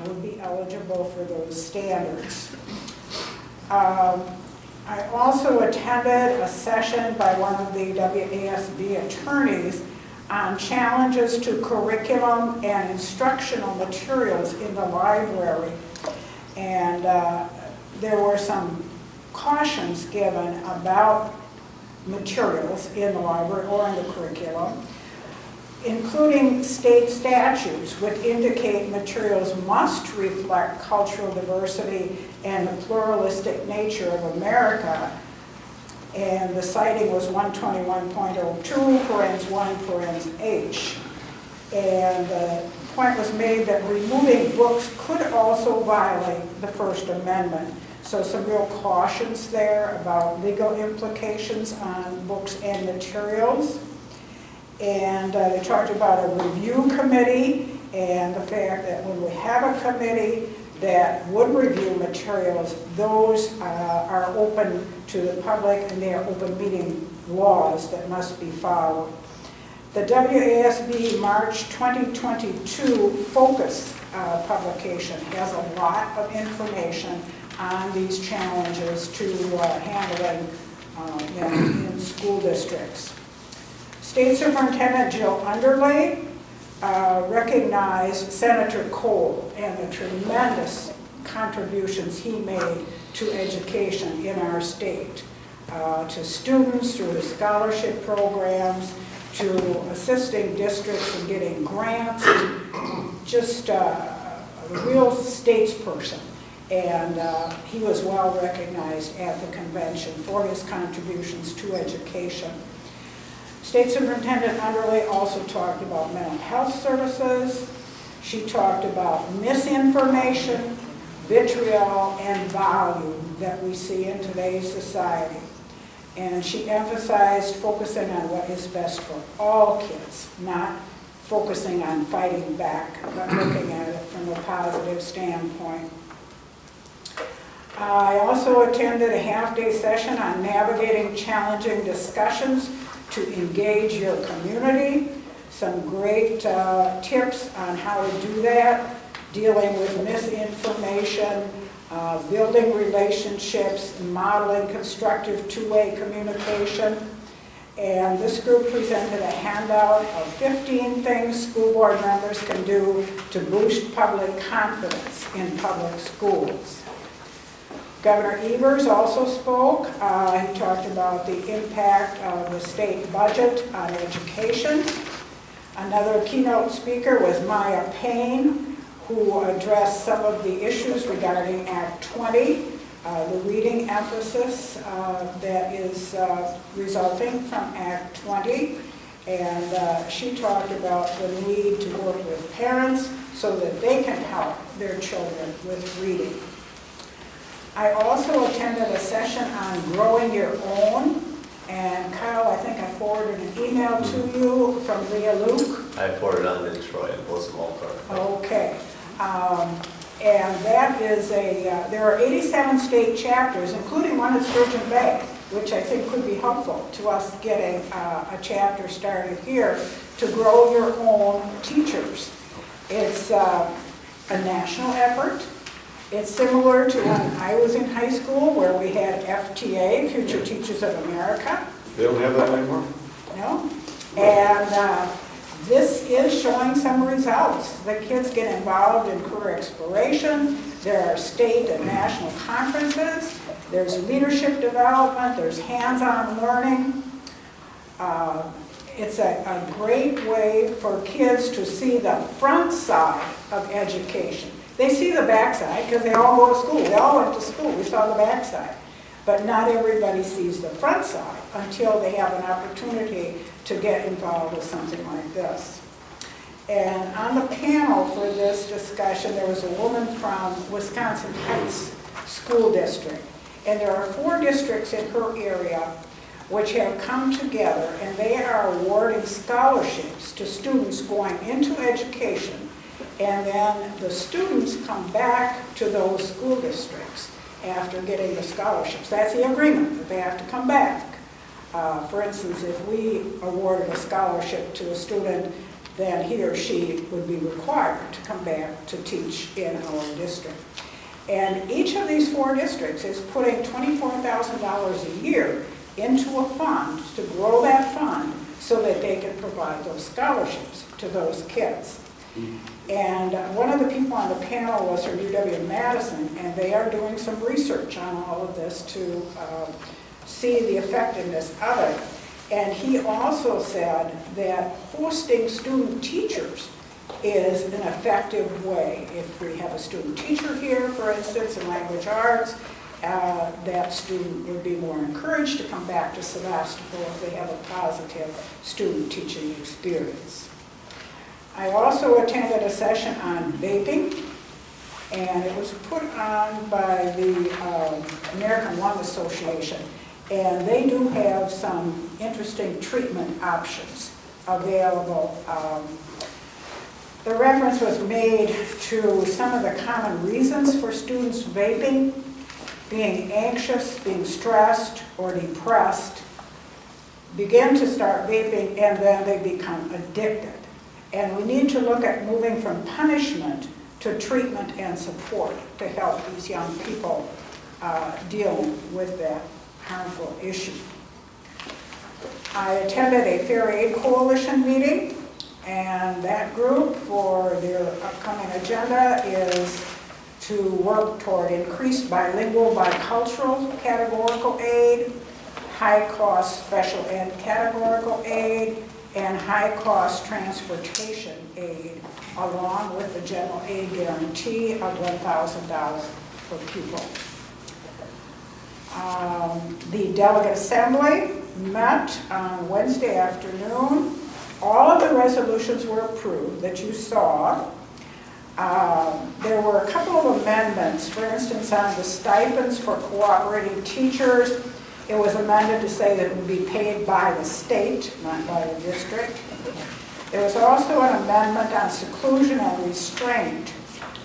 would be eligible for those standards. I also attended a session by one of the WASB attorneys on challenges to curriculum and instructional materials in the library. And there were some cautions given about materials in the library or in the curriculum, including state statutes which indicate materials must reflect cultural diversity and the pluralistic nature of America. And the citing was 121.02, parens 1, parens H. And the point was made that removing books could also violate the First Amendment. So some real cautions there about legal implications on books and materials. And they talked about a review committee and the fact that when we have a committee that would review materials, those are open to the public and they are open meeting laws that must be followed. The WASB March 2022 Focus publication has a lot of information on these challenges to handling in school districts. State Superintendent Jill Underlay recognized Senator Cole and the tremendous contributions he made to education in our state, to students through his scholarship programs, to assisting districts in getting grants, just a real statesperson. And he was well recognized at the convention for his contributions to education. State Superintendent Underlay also talked about mental health services. She talked about misinformation, vitriol, and volume that we see in today's society. And she emphasized focusing on what is best for all kids, not focusing on fighting back, but looking at it from a positive standpoint. I also attended a half-day session on navigating challenging discussions to engage your community. Some great tips on how to do that, dealing with misinformation, building relationships, modeling constructive two-way communication. And this group presented a handout of 15 things school board members can do to boost public confidence in public schools. Governor Evers also spoke. He talked about the impact of the state budget on education. Another keynote speaker was Maya Payne, who addressed some of the issues regarding Act 20, the reading emphasis that is resulting from Act 20. And she talked about the need to work with parents so that they can help their children with reading. I also attended a session on growing your own. And Kyle, I think I forwarded an email to you from Leah Luke. I forwarded on to Troy and post them all. Okay. And that is there are 87 state chapters, including one at Sturgeon Bay, which I think could be helpful to us getting a chapter started here to grow your own teachers. It's a national effort. It's similar to when I was in high school where we had FTA, Future Teachers of America. They don't have that anymore? No. And this is showing some results. The kids get involved in career exploration. There are state and national conferences. There's leadership development. There's hands-on learning. It's a great way for kids to see the front side of education. They see the backside because they all go to school. They all went to school. We saw the backside. But not everybody sees the front side until they have an opportunity to get involved with something like this. And on the panel for this discussion, there was a woman from Wisconsin Heights School District. And there are 4 districts in her area which have come together, and they are awarding scholarships to students going into education. And then the students come back to those school districts after getting the scholarships. That's the agreement, that they have to come back. For instance, if we awarded a scholarship to a student, then he or she would be required to come back to teach in our district. And each of these 4 districts is putting $24,000 a year into a fund to grow that fund so that they can provide those scholarships to those kids. And one of the people on the panel was from UW-Madison, and they are doing some research on all of this to see the effectiveness of it. And he also said that hosting student teachers is an effective way. If we have a student teacher here, for instance, in language arts, that student would be more encouraged to come back to Sevastopol if they have a positive student teaching experience. I also attended a session on vaping, and it was put on by the American Lung Association. And they do have some interesting treatment options available. The reference was made to some of the common reasons for students vaping: being anxious, being stressed, or depressed, begin to start vaping, and then they become addicted. And we need to look at moving from punishment to treatment and support to help these young people deal with that harmful issue. I attended a Fair Aid Coalition meeting, and that group, for their upcoming agenda, is to work toward increased bilingual, bicultural categorical aid, high-cost special ed categorical aid, and high-cost transportation aid, along with the general aid guarantee of $1,000 per pupil. The Delegate Assembly met on Wednesday afternoon. All of the resolutions were approved that you saw. There were a couple of amendments. For instance, on the stipends for cooperating teachers, it was amended to say that it would be paid by the state, not by the district. There was also an amendment on seclusion and restraint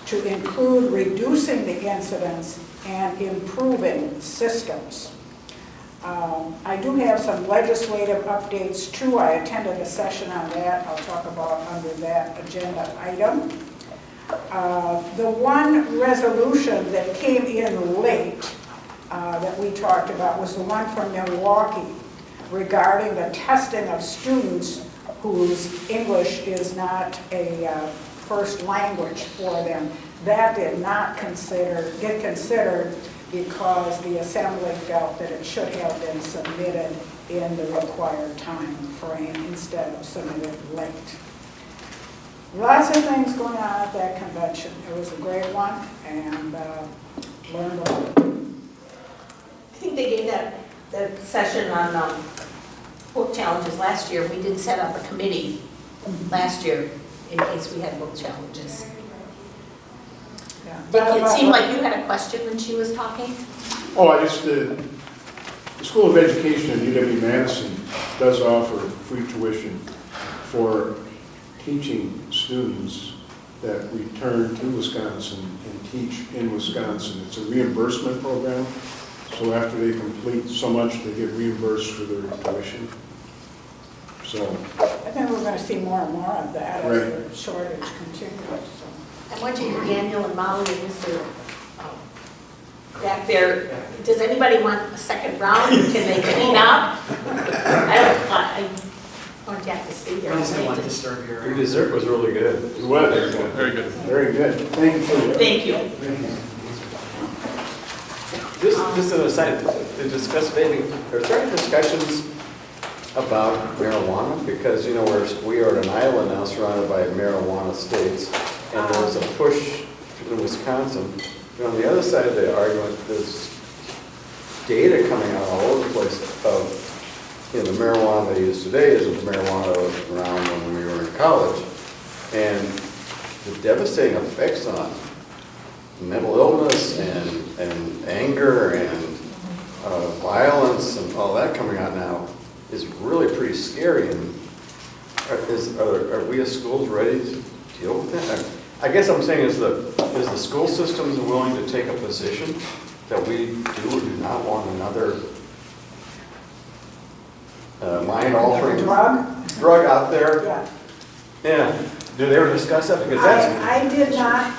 to include reducing the incidence and improving systems. I do have some legislative updates too. I attended a session on that. I'll talk about under that agenda item. The one resolution that came in late that we talked about was the one from Milwaukee regarding the testing of students whose English is not a first language for them. That did not get considered because the Assembly felt that it should have been submitted in the required time frame instead of submitted late. Lots of things going on at that convention. It was a great one, and learned a lot. I think they gave that session on book challenges last year. We did set up a committee last year in case we had book challenges. Yeah. It seemed like you had a question when she was talking. Oh, the School of Education at UW-Madison does offer free tuition for teaching students that return to Wisconsin and teach in Wisconsin. It's a reimbursement program, so after they complete so much, they get reimbursed for their tuition. So I think we're going to see more and more of that right. as the shortage continues. So. I want you to Daniel and Molly and Mr. Back there. Does anybody want a second round? Can they clean up? I want you to have to stay there. I don't want to disturb your... Your dessert was really good. it was Very good. very good. Thank you. Thank you. Just an aside, to discuss vaping, are there any discussions about marijuana? Because, you know, we are an island now surrounded by marijuana states, and there's a push in Wisconsin. And on the other side of the argument, there's data coming out all over the place of, the marijuana they use today isn't the marijuana that was around when we were in college. And the devastating effects on mental illness and anger and violence and all that coming out now is really pretty scary. And are we as schools ready to deal with that? I guess I'm saying is the school systems willing to take a position that we do or do not want another mind-altering drug out there? Yeah. Yeah. Do they ever discuss that? Because that's I did not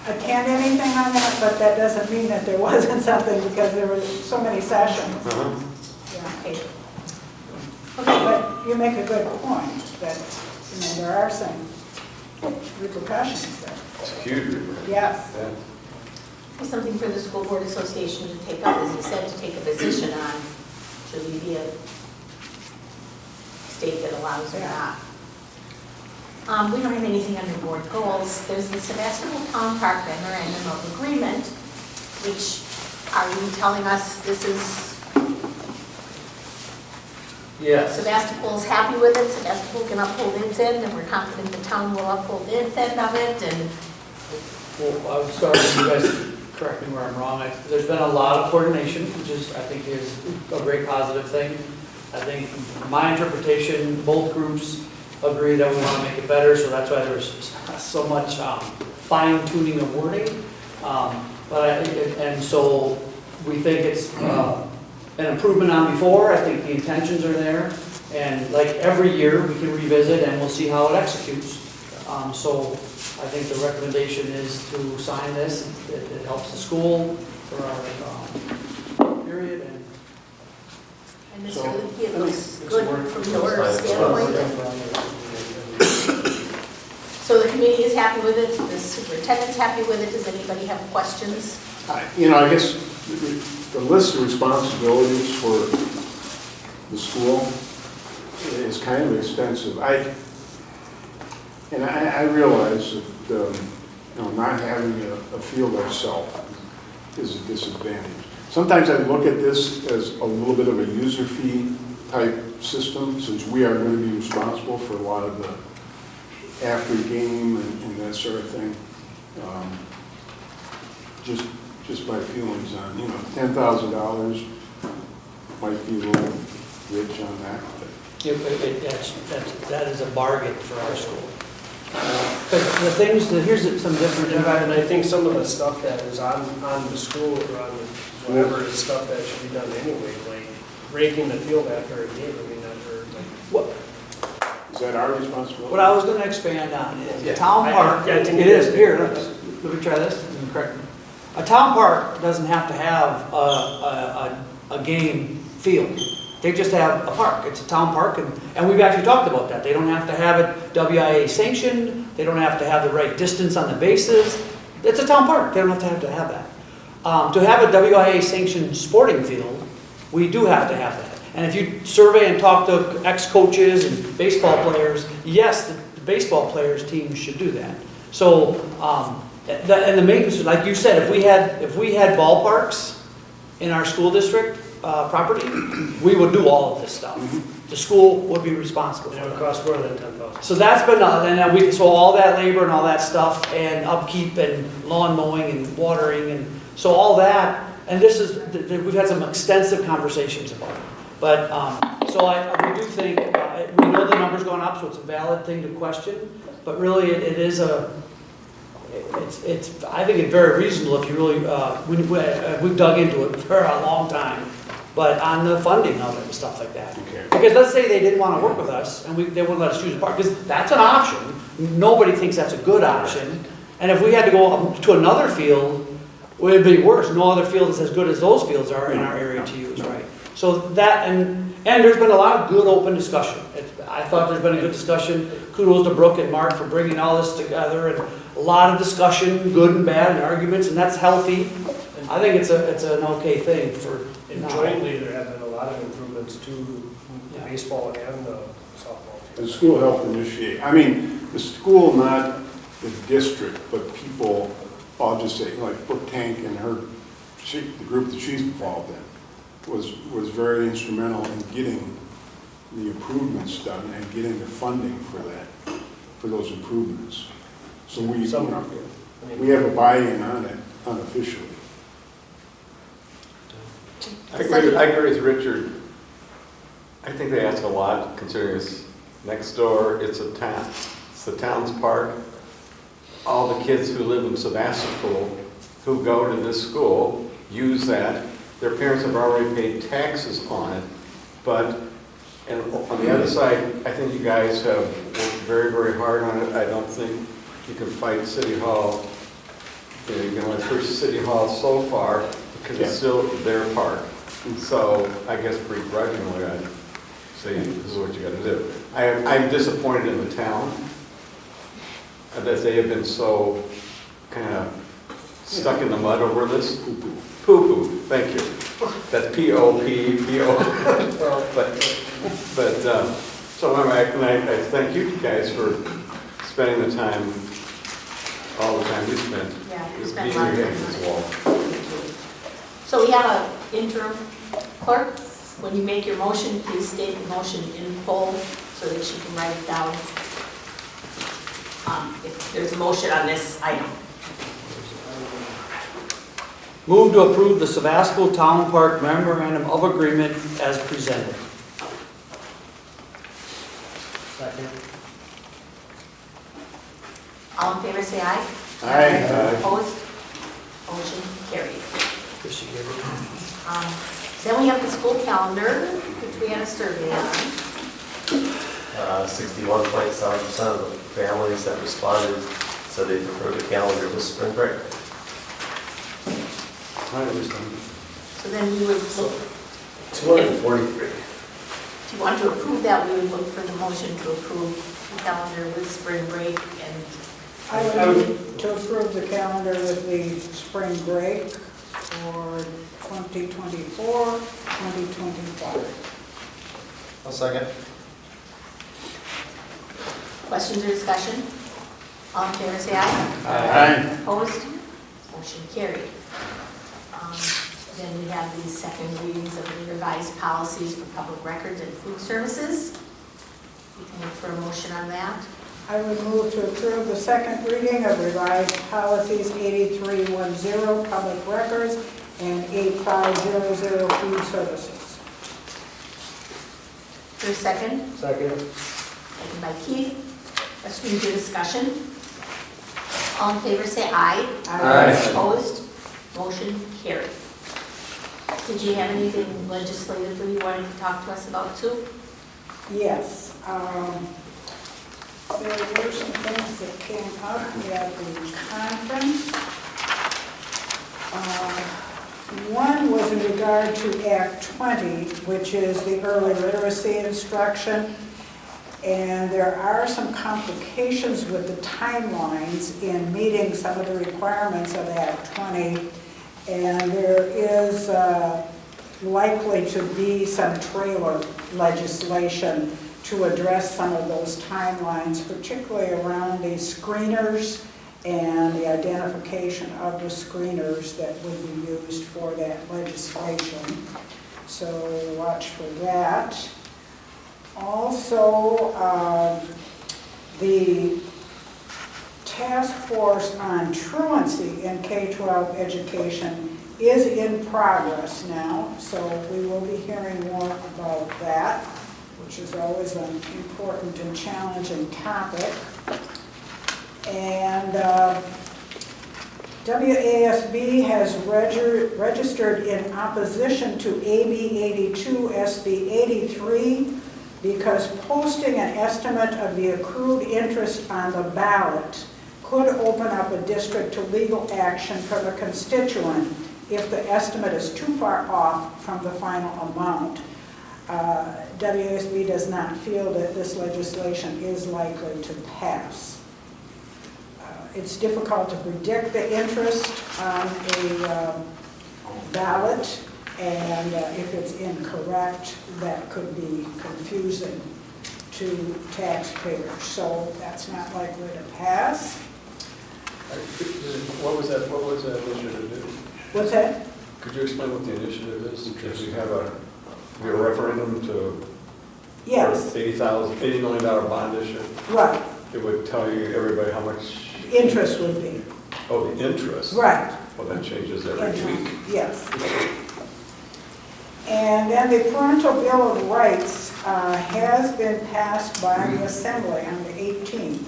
attend anything on that, but that doesn't mean that there wasn't something because there were so many sessions. Yeah. Okay. But you make a good point that, there are some repercussions there. it's huge. Yes. Yeah. It's something for the school board association to take up, as you said, to take a position on, should we be a state that allows or not. We don't have anything under board goals. There's the Sevastopol Town Park Memorandum of Agreement, which, are you telling us this is, Yes. Sevastopol's happy with it, Sevastopol can uphold its end, and we're confident the town will uphold its end of it, and Well, I would start with you guys, correct me where I'm wrong. There's been a lot of coordination, which I think is a great positive thing. I think my interpretation, both groups agree that we want to make it better, so that's why there's so much fine tuning of wording. And so we think it's an improvement on before. I think the intentions are there. And like every year, we can revisit and we'll see how it executes. So I think the recommendation is to sign this. It helps the school for our period. And Mr. So, Lukey, it looks good from your standpoint. So the committee is happy with it, the superintendent's happy with it, does anybody have questions? I guess the list of responsibilities for the school is kind of extensive. I realize that not having a field ourselves is a disadvantage. Sometimes I look at this as a little bit of a user fee type system, since we are going to be responsible for a lot of the after game and that sort of thing. Just my feelings on, $10,000 might be a little rich on that. That is a bargain for our school. But the things, here's some different. And I think some of the stuff that is on the school or on whatever is stuff that should be done anyway, like raking the field after a game. I mean, What? Is that our responsibility? What I was going to expand on is the town park. I It think is, here, let me try this, and correct me. A town park doesn't have to have a game field. They just have a park. It's a town park, and we've actually talked about that. They don't have to have it WIA sanctioned. They don't have to have the right distance on the bases. It's a town park. They don't have to have that. To have a WIA sanctioned sporting field, we do have to have that. And if you survey and talk to ex-coaches and baseball players, yes, the baseball players' teams should do that. So, and the maintenance, like you said, if we had ballparks in our school district property, we would do all of this stuff. The school would be responsible for it would that. cost more than $10,000. So that's been, so all that labor and all that stuff, and upkeep and lawn mowing and watering, and so all that, and we've had some extensive conversations about it. But, so we do think, we know the number's going up, so it's a valid thing to question, but really it is I think it's very reasonable if you really, we've dug into it for a long time, but on the funding of it and stuff like that. Okay. Because let's say they didn't want to work with us, and they wouldn't let us use the park, because that's an option. Nobody thinks that's a good option, and if we had to go up to another field, it would be worse. No other field is as good as those fields are in our area to use, right? So that, and there's been a lot of good open discussion. I thought there's been a good discussion. Kudos to Brooke and Mark for bringing all this together, and a lot of discussion, good and bad, and arguments, and that's healthy. I think it's an okay thing for. And jointly, there have been a lot of improvements to the baseball and the softball team. The school helped initiate. I mean, the school, not the district, but people, I'll just say, like Brooke Tank and the group that she's involved in. was very instrumental in getting the improvements done and getting the funding for that, for those improvements. So we have a buy-in on it unofficially. I agree with Richard. I think they ask a lot, considering it's next door, it's a town, it's the town's park. All the kids who live in Sevastopol who go to this school use that. Their parents have already paid taxes on it, but and on the other side, I think you guys have worked very, very hard on it. I don't think you can fight City Hall. You can only push City Hall so far because it's still their park. So I guess begrudgingly, I'd say this is what you got to do. I'm disappointed in the town that they have been so kind of stuck in the mud over this. Poo-poo, thank you. That's P-O-P-P-O. So I thank you guys for spending the time, all the time you spent. Yeah, you being spent a lot of here time against on this wall. it. So we have an interim clerk. When you make your motion, please state the motion in full so that she can write it down. If there's a motion on this item. Move to approve the Sevastopol Town Park Memorandum of Agreement as presented. Second. All in favor, say aye. Aye. Opposed? Motion carried. Then we have the school calendar, which we had a survey on. 61.7% of the families that responded said they prefer the calendar with spring break. So then we would look, 243. if you want to approve that, we would look for the motion to approve the calendar with spring break and I would move to approve the calendar with the spring break for 2024, 2025. I'll second. questions or discussion? All in favor, say aye. Aye. Opposed? Motion carried. Then we have the second readings of the revised policies for public records and food services. We can look for a motion on that. I would move to approve the second reading of revised policies 8310, public records, and 8500, food services. For a second, Second. second by Keith. Questions or discussion? All in favor, say aye. Aye. Opposed? Motion carried. Did you have anything legislatively you wanted to talk to us about too? Yes. There were some things that came up at the conference. One was in regard to Act 20, which is the early literacy instruction. And there are some complications with the timelines in meeting some of the requirements of Act 20. And there is likely to be some trailer legislation to address some of those timelines, particularly around the screeners and the identification of the screeners that would be used for that legislation. So watch for that. Also, the task force on truancy in K-12 education is in progress now, so we will be hearing more about that, which is always an important and challenging topic. And WASB has registered in opposition to AB 82, SB 83, because posting an estimate of the accrued interest on the ballot could open up a district to legal action from a constituent if the estimate is too far off from the final amount. WASB does not feel that this legislation is likely to pass. It's difficult to predict the interest on a ballot, and if it's incorrect, that could be confusing to taxpayers. So that's not likely to pass. What was that initiative? What's that? Could you explain what the initiative is? If we have a referendum to Yes, $80 million bond issue, right, it would tell you everybody how much. interest would be, Oh, the interest. right. Well, that changes every week. Yes. And then the Parental Bill of Rights has been passed by the Assembly on the 18th.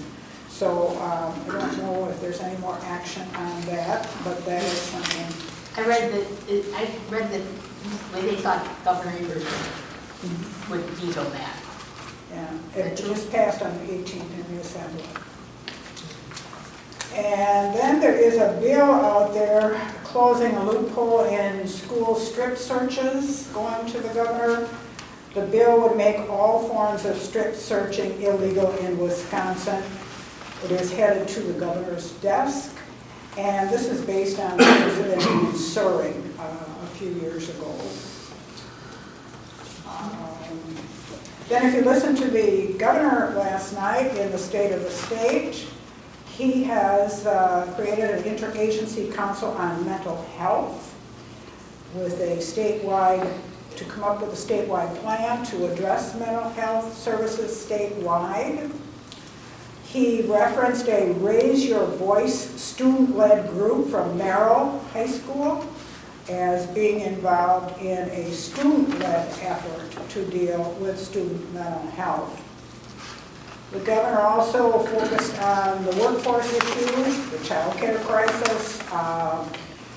So I don't know if there's any more action on that, but that is something. I read that way they thought Governor Evers would veto that. Yeah, it just passed on the 18th in the Assembly. And then there is a bill out there closing a loophole in school strip searches going to the governor. The bill would make all forms of strip searching illegal in Wisconsin. It is headed to the governor's desk, and this is based on the incident in Surrey a few years ago. Then if you listen to the governor last night in the State of the State, he has created an interagency council on mental health with a statewide, to come up with a statewide plan to address mental health services statewide. He referenced a Raise Your Voice student-led group from Merrill High School as being involved in a student-led effort to deal with student mental health. The governor also focused on the workforce issues, the child care crisis.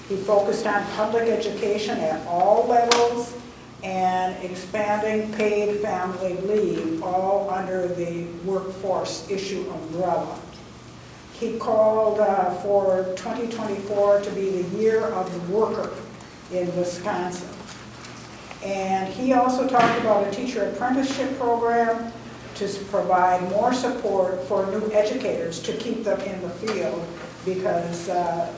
He focused on public education at all levels and expanding paid family leave, all under the workforce issue umbrella. He called for 2024 to be the year of the worker in Wisconsin. And he also talked about a teacher apprenticeship program to provide more support for new educators to keep them in the field, because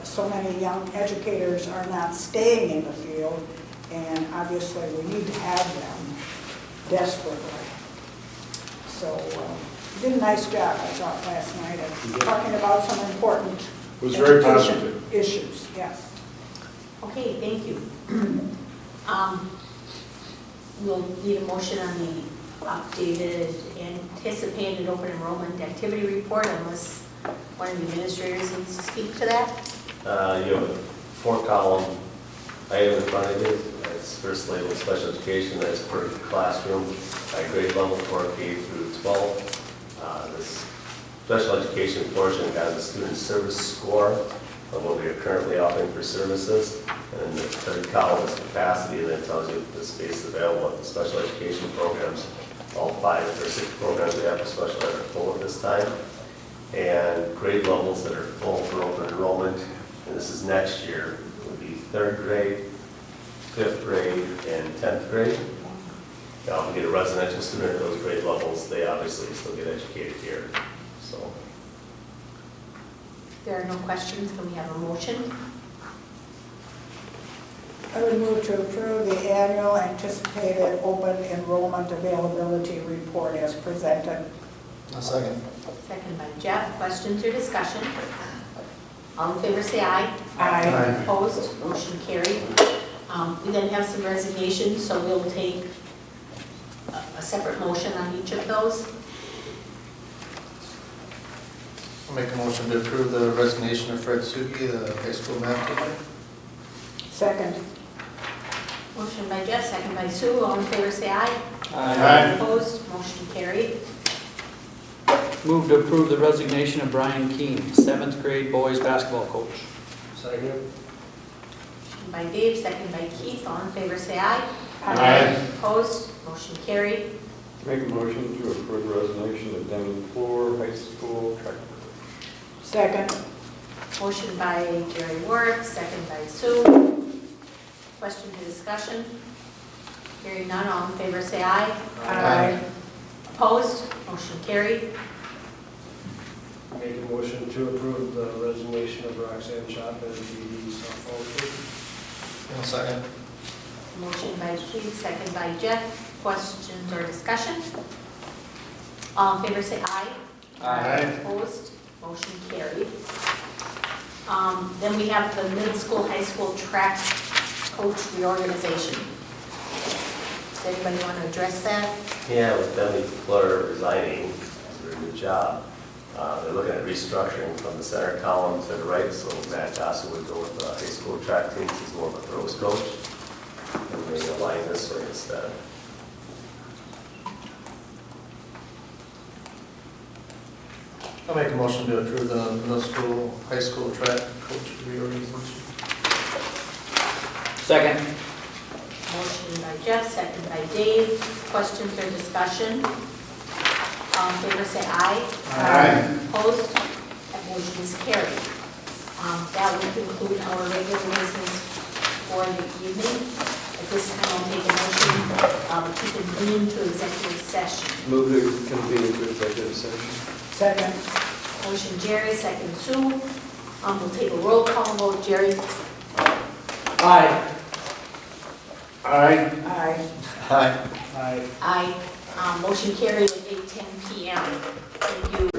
so many young educators are not staying in the field, and obviously we need to have them desperately. So he did a nice job, I thought, last night of talking about some important It was very education positive. issues. Yes. Okay, thank you. We'll need a motion on the updated anticipated open enrollment activity report, unless one of the administrators needs to speak to that. You have a 4-column item in front of you. It's first labeled special education, that's per classroom, by grade level for K through 12. This special education portion has a student service score of what we are currently offering for services. And then the third column is capacity, and that tells you the space available at the special education programs. All 5 or 6 programs we have for special ed are full at this time. And grade levels that are full for open enrollment, and this is next year, would be 3rd grade, 5th grade, and 10th grade. Now, if we get a residential student at those grade levels, they obviously still get educated here. So, If there are no questions, can we have a motion? I would move to approve the annual anticipated open enrollment availability report as presented. A second. Second by Jeff. Questions or discussion? All in favor say aye. Aye. Opposed? Motion carried. We then have some resignations, so we'll take a separate motion on each of those. I'll make a motion to approve the resignation of Fred Suki, the high school math teacher. Second. Motion by Jeff, second by Sue. All in favor say aye. Aye. Opposed? Motion carried. Move to approve the resignation of Brian Keene, 7th grade boys basketball coach. Second. Motion by Dave, second by Keith. All in favor say aye. Aye. Opposed? Motion carried. Make a motion to approve the resignation of Danny Floor, high school track coach. Second. Motion by Jerry Warwick, second by Sue. Question to discussion? Hearing none, all in favor say aye. Aye. Opposed? Motion carried. Make a motion to approve the resignation of Roxanne Chop as the softball coach. Second. Motion by Keith, second by Jeff. Questions or discussion? All in favor say aye. Aye. Opposed? Motion carried. Then we have the middle school, high school track coach reorganization. Does anybody want to address that? Yeah, with Debbie Fleur resigning for a new job, they're looking at restructuring from the center column to the right, so Matt Gossett would go with the high school track teams, he's more of a throws coach, and they align this way instead. I'll make a motion to approve the middle school, high school track coach reorganization. Second. Motion by Jeff, second by Dave. Questions or discussion? All in favor, say aye. Aye. Opposed? That motion is carried. That will conclude our regular business for the evening. At this time, I'll take a motion to convene to executive session. Move to convene to executive session. Second. Motion Jerry, second Sue. We'll take a roll call vote. Jerry? Aye. Aye. Aye. Aye. Aye. Aye. Motion carried at 8:10 p.m. Thank you.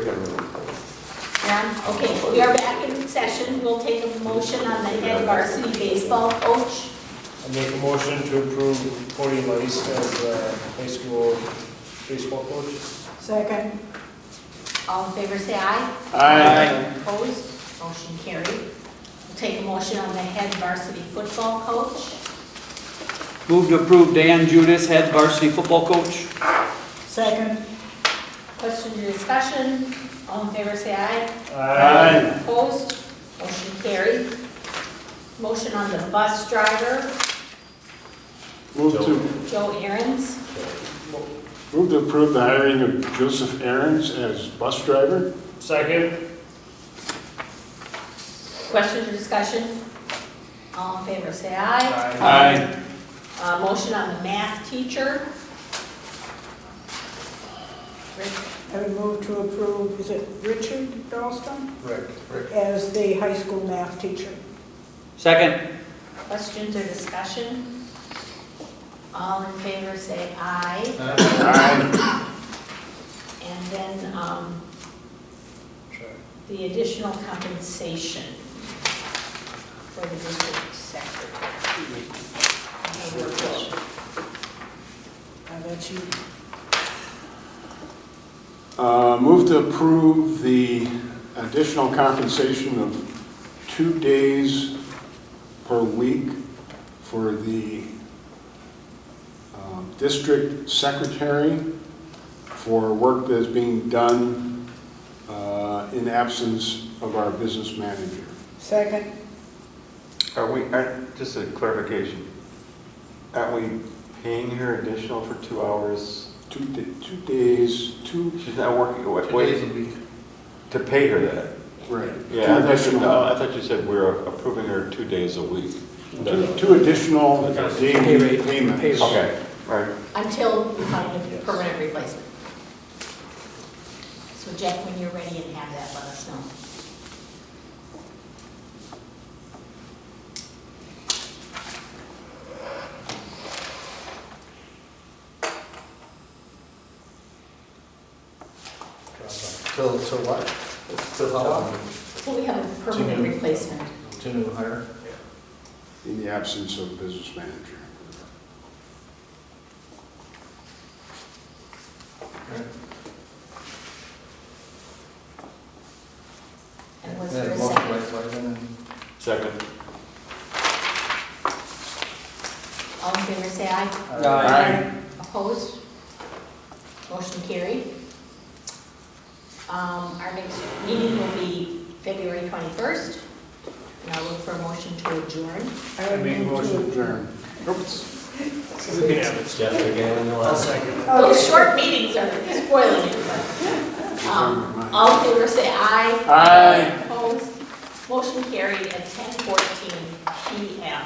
Okay, we are back in session. We'll take a motion on the head varsity baseball coach. I make a motion to approve Cody Lice as high school baseball coach. Second. All in favor, say aye. Aye. Opposed? Motion carried. We'll take a motion on the head varsity football coach. Move to approve Dan Judas, head varsity football coach. Second. Question or discussion? All in favor, say aye. Aye. Opposed? Motion carried. Motion on the bus driver, Move to Joe Ahrens. approve the hiring of Joseph Ahrens as bus driver. Second. Questions or discussion? All in favor, say aye. Aye. Motion on the math teacher. Rick? I would move to approve, is it Richard Dalston, Rick. as the high school math teacher? Second. Questions or discussion? All in favor, say aye. Aye. And then the additional compensation for the district secretary. That's you. Move to approve the additional compensation of 2 days per week for the district secretary for work that's being done in absence of our business manager. Second. Just a clarification, aren't we paying her additional for 2 hours? 2 days, She's not working, 2 days a week. to pay her that? right. Yeah, Two additional, I thought you said we were approving her 2 days a week. two additional daily payments. Okay, right. Until we find a permanent replacement. So Jeff, when you're ready and have that, let us know. Till what? Till how long? Till we have a permanent replacement. To new hire? In the absence of business manager. And was there a second? Second. All in favor, say aye. Aye. Opposed? Motion carried. Our next meeting will be February 21st. And I'll look for a motion to adjourn. I would move to Adjourn. We can have it. Jeff again, I'll second. Those short meetings are spoiling it. but, all in favor, say aye. Aye. Opposed? Motion carried at 10:14 p.m.